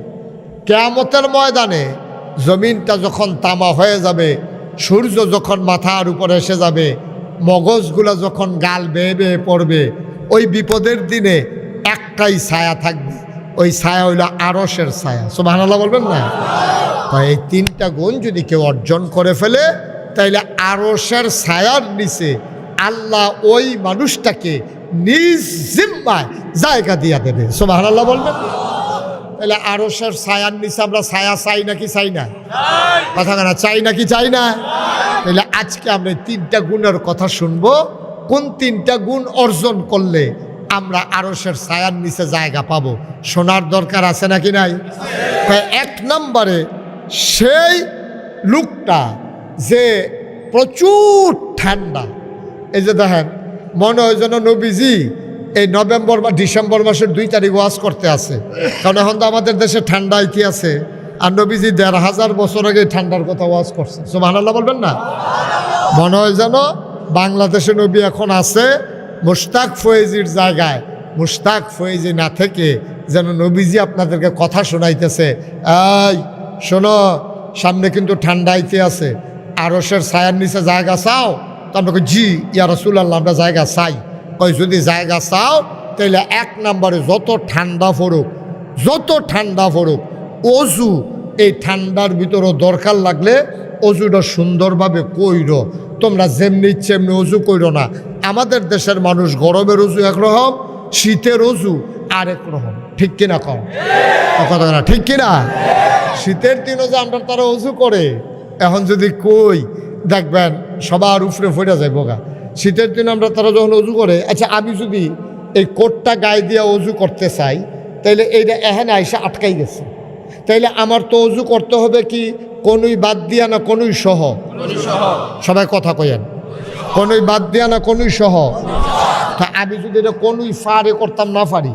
কিয়ামতের ময়দানে জমিনটা যখন তামা হয়ে যাবে, সূর্য যখন মাথার উপরে এসে যাবে, মগজগুলো যখন গাল বেয়ে বেয়ে পড়বে, ওই বিপদের দিনে একটাই ছায়া থাকবে, ওই ছায়া হইল আরশের ছায়া। সুবহানাল্লাহ বলবেন না? এই 3টা গুণ যদি কেউ অর্জন করে ফেলে, তাইলে আরশের ছায়ার নিচে আল্লাহ ওই মানুষটাকে নিজ জিম্মায় জায়গা দিয়া দেবে। সুবহানাল্লাহ বলবেন? তাহলে আরশের ছায়ার নিচে আমরা ছায়া চাই নাকি চাই না? কথা না, চাই নাকি চাই না? তাহলে আজকে আমরা 3টা গুণের কথা শুনবো। কোন 3টা গুণ অর্জন করলে আমরা আরশের ছায়ার নিচে জায়গা পাবো, শোনার দরকার আছে নাকি নাই? 1 নম্বরে সেই লোকটা যে প্রচুর ঠান্ডা। এই যে দেখেন, মনে হয় যেন নবীজি এই নভেম্বর বা ডিসেম্বর মাসের 2 তারিখ ওয়াজ করতে আছে, কারণ এখন তো আমাদের দেশে ঠান্ডা আইতে আছে। আর নবীজি ১,৫০০ বছর আগে ঠান্ডার কথা ওয়াজ করছে। সুবহানাল্লাহ বলবেন না? মনে হয় যেন বাংলাদেশে নবী এখন আছে মুশতাক ফয়েজির জায়গায়, মুশতাক ফয়েজি না থেকে যেন নবীজি আপনাদেরকে কথা শোনাইতেছে, এই শোনো, সামনে কিন্তু ঠান্ডা আইতে আছে, আরশের ছায়ার নিচে জায়গা চাও? তো আমরা জি ইয়া রাসূলুল্লাহ, আমরা জায়গা চাই। ওই যদি জায়গা চাও তাহলে 1 নম্বরে যত ঠান্ডা পড়ুক, অজু এই ঠান্ডার ভিতরও দরকার লাগলে অজুটা সুন্দরভাবে কইরো। তোমরা যেমনি ইচ্ছে এমনি অজু কইরো না। আমাদের দেশের মানুষ গরমের অজু একরকম, শীতের অজু আরেক রকম, ঠিক কিনা কম কথা না, ঠিক কিনা? শীতের দিনও যে আমরা তারা অজু করে, এখন যদি কই দেখবেন সবার উপরে ফেটে যায় বোগা। শীতের দিন আমরা তারা যখন অজু করে, আচ্ছা আমি যদি এই কোটটা গায়ে দিয়ে অজু করতে চাই, তাইলে এইটা এখানে আইসা আটকাই গেছে, তাইলে আমার তো অজু করতে হবে কি কোনই বাদ দিয়া না কোনই সহ? সবাই কথা কইেন, কোনই বাদ দিয়া না কোনই সহ? তা আমি যদি এটা কোনই ফারে করতাম না পারি,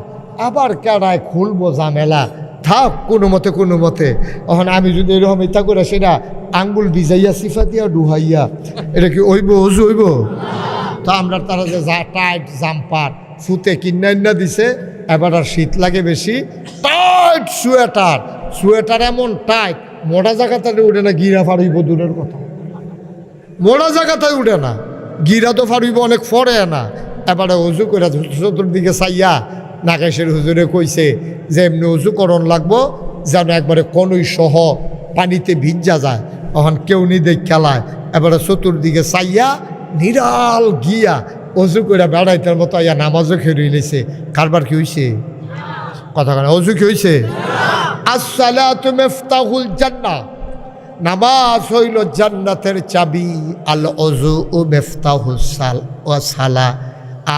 আবার কেডায় খুলবো ঝামেলা, থাক কোনো মতে। এখন আমি যদি এরকম ইচ্ছা করে সেটা আঙ্গুল ভিজাইয়া সিফা দিয়া ডুহাইয়া, এটা কি হইব? অজু হইব? তা আমরা তারা যে টাইট জাম্পার ফুতে কিনা দিছে, এবার আর শীত লাগে বেশি, টাইট সোয়েটার এমন টাইট, মোটা জায়গাতে উঠে না, গিরা ফাড়ইব দূরের কথা, মোটা জায়গাতে উঠে না, গিরা তো ফাড়ইব অনেক ফরে না। এবারে অজু করে চতুর্দিকে চাইয়া নাগেশের হুজুরে কইছে যে এমনি অজু করণ লাগবো যেন একবারে কনই সহ পানিতে ভিজা যায়, তখন কেউ নি দেখ খেলায়। এবারে চতুর্দিকে চাইয়া নিরাল গিয়া অজু করে বেড়াইতার মতো ইয়া নামাজও খেয়ে রইলেছে। কারবার কি হয়েছে? কথা কেন? অজু কি হয়েছে? আসসালাতু মিফতাহুল জান্নাহ, নামাজ হইল জান্নাতের চাবি। আল অজু ও মিফতাহুস সালাহ,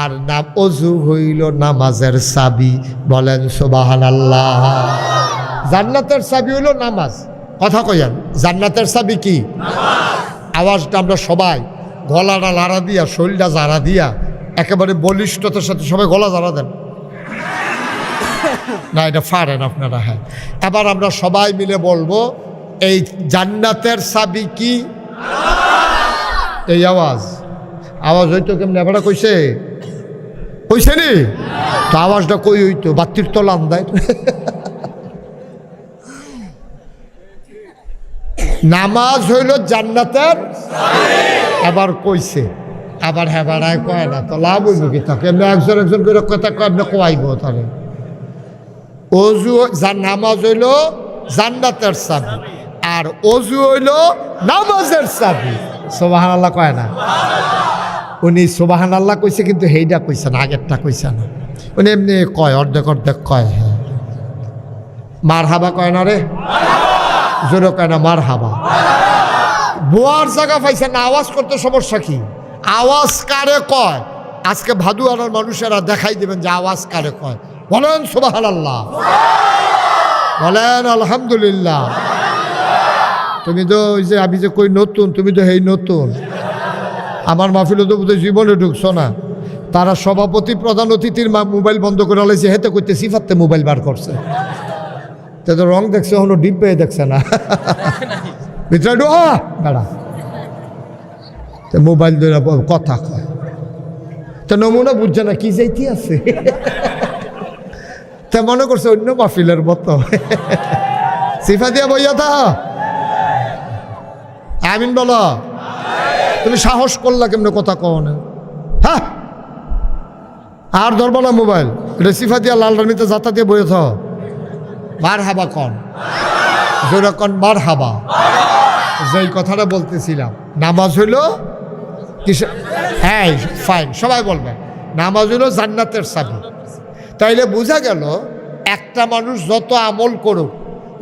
আর নাম অজু হইল নামাজের চাবি। বলেন সুবহানাল্লাহ। জান্নাতের চাবি হইল নামাজ। কথা কইয়ান, জান্নাতের চাবি কি? আওয়াজটা আমরা সবাই গলাটা লাড়া দিয়া, শরীরটা জারা দিয়া, একেবারে বলিষ্ঠতার সাথে সবাই গলা জারা দেন না, এটা পারেন আপনারা। হ্যাঁ, এবার আমরা সবাই মিলে বলবো এই জান্নাতের চাবি কি? এই আওয়াজ হইতো কেমন? এবার কইছে নি তো আওয়াজটা কই হইতো? বাতির তো লান্দায় নামাজ হইল জান্নাতের। এবার কইছে, আবার হ্যাঁ বাড়ায় কয় না তো লাভ হইব কি? থাকে এমনি একজন করে কথা কয়, এমনি কোয়াইব তাহলে। অজু নামাজ হইল জান্নাতের চাবি, আর অজু হইল নামাজের চাবি। সুবহানাল্লাহ কয় না? উনি সুবহানাল্লাহ কইছে, কিন্তু হেইটা কইছে না, আগেরটা কইছে না। উনি এমনি কয়, অর্ধেক কয়। হ্যাঁ, মারহাবা কয় না রে, জোরে কয় না মারহাবা। বোয়ার জায়গা পাইছে না, আওয়াজ করতে সমস্যা কি? আওয়াজ কারে কয়? আজকে ভাদুয়ারার মানুষেরা দেখাই দেবেন যে আওয়াজ কারে কয়। বলেন সুবহানাল্লাহ, বলেন আলহামদুলিল্লাহ। তুমি তো ওই যে আমি যে কই নতুন, তুমি তো হেই নতুন, আমার মাহফিলে তো বোধহয় জীবনে ঢুকছো না। তারা সভাপতি প্রধান অতিথির মোবাইল বন্ধ করে লাইছে, হেতে কইতে সিফাতে মোবাইল বার করছে। তো রং দেখছে, হলো ডিপ পেয়ে দেখছে না, ভিতরে বেড়া মোবাইল ধরে কথা কয়। তো নমুনা বুঝছে না কি যাইতে আছে, তা মনে করছে অন্য মাহফিলের মতো। সিফা দিয়া বইয়া থা, আমিন বলো। তুমি সাহস করলা কেমনে কথা কও না? হ্যাঁ, আর ধরবো না মোবাইল, এটা সিফা দিয়া লাল রানিতে যাতা দিয়ে বইয়া থ। মার হাবা কন, জোরা কন মার হাবা। যেই কথাটা বলতেছিলাম, নামাজ হইল কিসে? হ্যাঁ ফাইন, সবাই বলবেন নামাজ হইল জান্নাতের চাবি। তাইলে বোঝা গেল একটা মানুষ যত আমল করুক,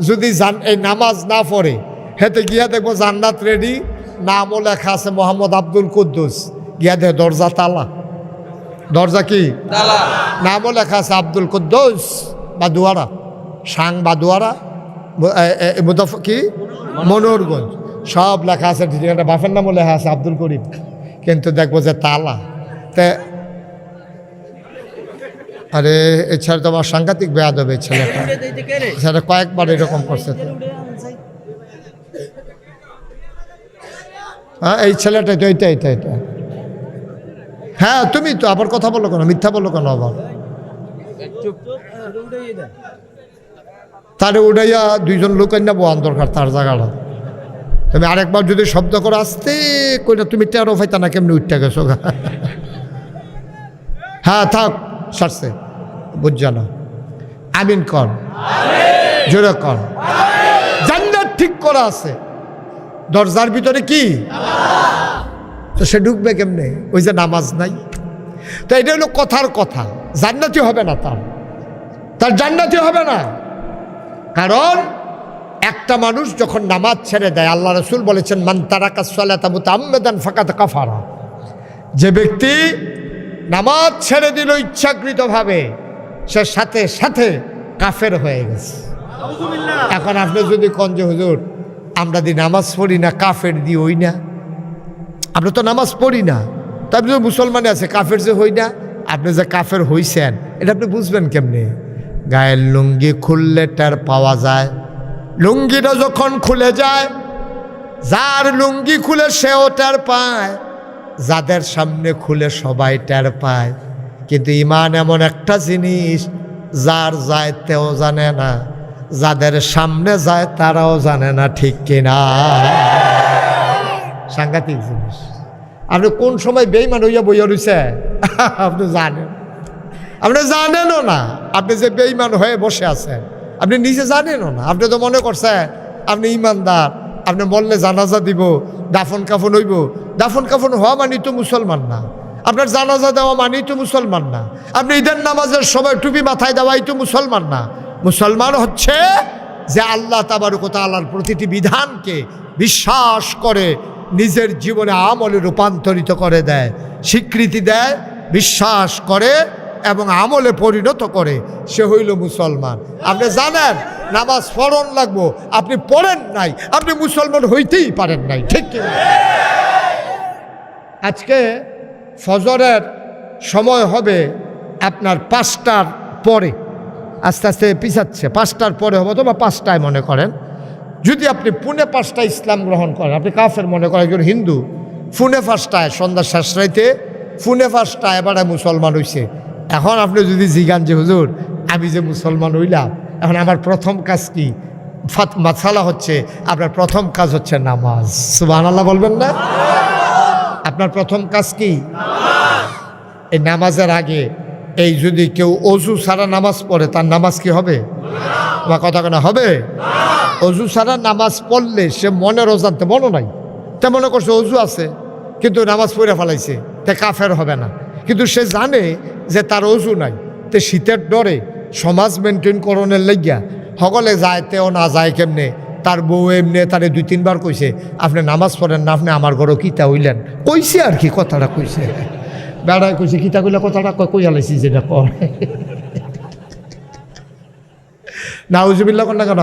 যদি এই নামাজ না পড়ে, হেতে গিয়া দেখবো জান্নাত রেডি, নামও লেখা আছে মোহাম্মদ আব্দুল কুদ্দুস, গিয়া দেখ দরজা তালা। দরজা কি? নামও লেখা আছে আব্দুল কুদ্দুস বাদুয়ারা, সাং বাদুয়ারা, কি মনোরগঞ্জ, সব লেখা আছে। বাপের নামও লেখা আছে আব্দুল করিম, কিন্তু দেখবো যে তালা। তে আরে এছাড়া তো আমার সাংঘাতিক বেয়াদ হবে ছেলেটা, সেটা কয়েকবার এরকম করছে। তো হ্যাঁ, এই ছেলেটা তো এটা। হ্যাঁ, তুমি তো আবার কথা বলো কেন? মিথ্যা বলো কেন? আবার তারে উড়াইয়া দুইজন লোক আইনা বোয়ান দরকার তার জায়গাটা। তুমি আরেকবার যদি শব্দ করে আসতে কইনা, তুমি টেরো ফাইতা না কেমনি উঠতে গেছো। হ্যাঁ থাক, সারছে, বুঝছা না? আমিন কন, জোরে কন। জান্নাত ঠিক করা আছে, দরজার ভিতরে কি? তো সে ঢুকবে কেমনে? ওই যে নামাজ নাই। তো এটা হলো কথার কথা, জান্নাতি হবে না তার। তার জান্নাতি হবে না। কারণ একটা মানুষ যখন নামাজ ছেড়ে দেয়, আল্লাহ রাসূল বলেছেন মান তারাকা সালাতা মুতাআম্মিদান ফাকাদ কাফারা, যে ব্যক্তি নামাজ ছেড়ে দিল ইচ্ছাকৃতভাবে, সে সাথে সাথে কাফের হয়ে গেছে। এখন আপনি যদি কোন যে হুজুর আমরা দি নামাজ পড়ি না, কাফের দি হই না, আমরা তো নামাজ পড়ি না, তো আপনি তো মুসলমানে আছে, কাফের যে হই না, আপনি যে কাফের হইছেন এটা আপনি বুঝবেন কেমনে? গায়ের লুঙ্গি খুললে টের পাওয়া যায়। লুঙ্গিটা যখন খুলে যায়, যার লুঙ্গি খুলে সেও টের পায়, যাদের সামনে খুলে সবাই টের পায়। কিন্তু ঈমান এমন একটা জিনিস, যার যায় তেও জানে না, যাদের সামনে যায় তারাও জানে না, ঠিক কিনা? সাংঘাতিক জিনিস। আপনি কোন সময় বেঈমান হইয়া বইয়া রইছে আপনি জানেন? আপনি জানেনও না আপনি যে বেঈমান হয়ে বসে আছেন, আপনি নিজে জানেনও না। আপনি তো মনে করছেন আপনি ইমানদার, আপনি মরলে জানাজা দিব, দাফন কাফন হইব। দাফন কাফন হওয়া মানি তো মুসলমান না, আপনার জানাজা দেওয়া মানি তো মুসলমান না, আপনি ঈদের নামাজের সময় টুপি মাথায় দেওয়াই তো মুসলমান না। মুসলমান হচ্ছে যে আল্লাহ তাবারক ওয়া তাআলার প্রতিটি বিধানকে বিশ্বাস করে নিজের জীবনে আমলে রূপান্তরিত করে দেয়, স্বীকৃতি দেয়, বিশ্বাস করে এবং আমলে পরিণত করে, সে হইল মুসলমান। আপনি জানেন নামাজ পড়ন লাগবো, আপনি পড়েন নাই, আপনি মুসলমান হইতেই পারেন নাই, ঠিক কি? আজকে ফজরের সময় হবে আপনার 5টার পরে, আস্তে আস্তে পিছাচ্ছে, 5টার পরে হবে তো, বা 5টায় মনে করেন। যদি আপনি পুনে 5টায় ইসলাম গ্রহণ করেন, আপনি কাফের মনে করেন একজন হিন্দু, পুনে 5টায় সন্ধ্যা শেষ রাইতে পুনে 5টায় এবারে মুসলমান হইছে। এখন আপনি যদি জিগান যে হুজুর আমি যে মুসলমান হইলাম, এখন আমার প্রথম কাজ কি? মাসালা হচ্ছে আপনার প্রথম কাজ হচ্ছে নামাজ। সুবহানাল্লাহ বলবেন না? আপনার প্রথম কাজ কি? এই নামাজের আগে এই যদি কেউ অজু ছাড়া নামাজ পড়ে, তার নামাজ কি হবে? আমার কথা কেনা হবে? অজু ছাড়া নামাজ পড়লে সে মনের অজান্তে, মনে নাই, তে মনে করছে অজু আছে কিন্তু নামাজ পড়ে ফেলাইছে, তে কাফের হবে না। কিন্তু সে জানে যে তার অজু নাই, তে শীতের ডরে সমাজ মেনটেন করণের লাগিয়া সকলে যায়, তেও না যায় কেমনে। তার বউ এমনি তারে 2-3 বার কইছে আপনি নামাজ পড়েন না, আপনি আমার ঘরও কিতা হইলেন, কইছে আর কি, কথাটা কইছে। বেড়ায় কইছে কিতা কইলে কথাটা কইয়া লাইছি যেটা কয়। নাউজুবিল্লাহ কন না কেন?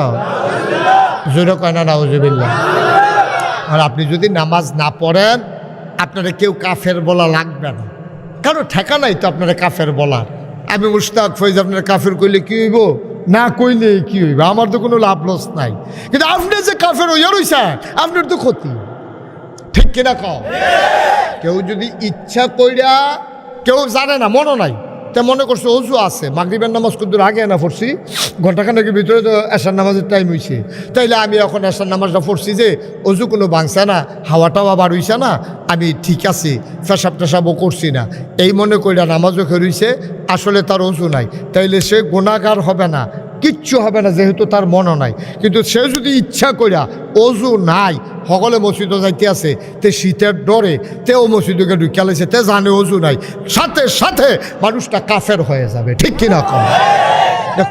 জোরে কয় না নাউজুবিল্লাহ। আর আপনি যদি নামাজ না পড়েন, আপনারা কেউ কাফের বলা লাগবে না, কারণ ঠেকা নাই তো আপনারা কাফের বলার। আমি মুশতাক ফৈজ আপনারা কাফের কইলে কি হইব, না কইলে কি হইব, আমার তো কোনো লাভ লস নাই। কিন্তু আপনি যে কাফের হইয়া রইছেন, আপনার তো ক্ষতি, ঠিক কিনা কও? কেউ যদি ইচ্ছা কইরা, কেউ জানে না, মনে নাই, তে মনে করছে অজু আছে, মাগরিবের নামাজ কতদূর আগে না পড়ছি, ঘন্টাখানেকের ভিতরে তো এশার নামাজের টাইম হয়েছে, তাইলে আমি এখন এশার নামাজটা পড়ছি যে অজু কোনো ভাঙছে না, হাওয়াটাও আবার হইছে না, আমি ঠিক আছি, পেশাব টেশাবও করছি না, এই মনে কইরা নামাজও খেরইছে, আসলে তার অজু নাই, তাইলে সে গুনাহগার হবে না, কিচ্ছু হবে না, যেহেতু তার মনও নাই। কিন্তু সে যদি ইচ্ছা কইরা অজু নাই, সকলে মসজিদে যাইতে আছে, তে শীতের ডরে তেও মসজিদকে ঢুকিয়া লাইছে, তে জানে অজু নাই, সাথে সাথে মানুষটা কাফের হয়ে যাবে, ঠিক কিনা কম?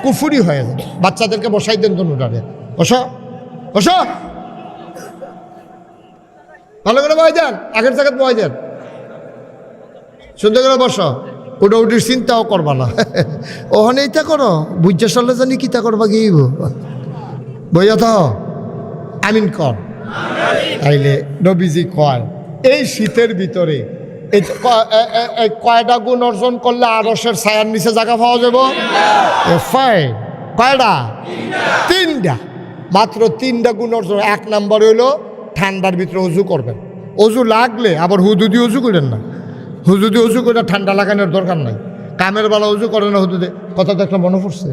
কুফুরি হয়ে যাবে। বাচ্চাদেরকে বসাই দেন দোনোটারে, বসো বসো, ভালো করে বয় দেন, আগের জায়গায় বয় দেন, সুন্দর করে বসো, ওটা উঠির চিন্তাও করবা না, ওখানে ইটা করো, বুঝা সালে জানি কিতা করবা গিয়েব, বইয়া তো আমিন কর। তাইলে নবীজি কয় এই শীতের ভিতরে কয়টা গুণ অর্জন করলে আরশের ছায়ার নিচে জায়গা পাওয়া যাব? কয়টা? 3টা, মাত্র 3টা গুণ অর্জন। 1 নাম্বার হইলো ঠান্ডার ভিতরে অজু করবেন, অজু লাগলে আবার হুদুদি অজু করেন না, হুজুদি অজু করে ঠান্ডা লাগানোর দরকার নাই, কামের বেলা অজু করে না হুদুদে, কথা তো একটা মনে পড়ছে।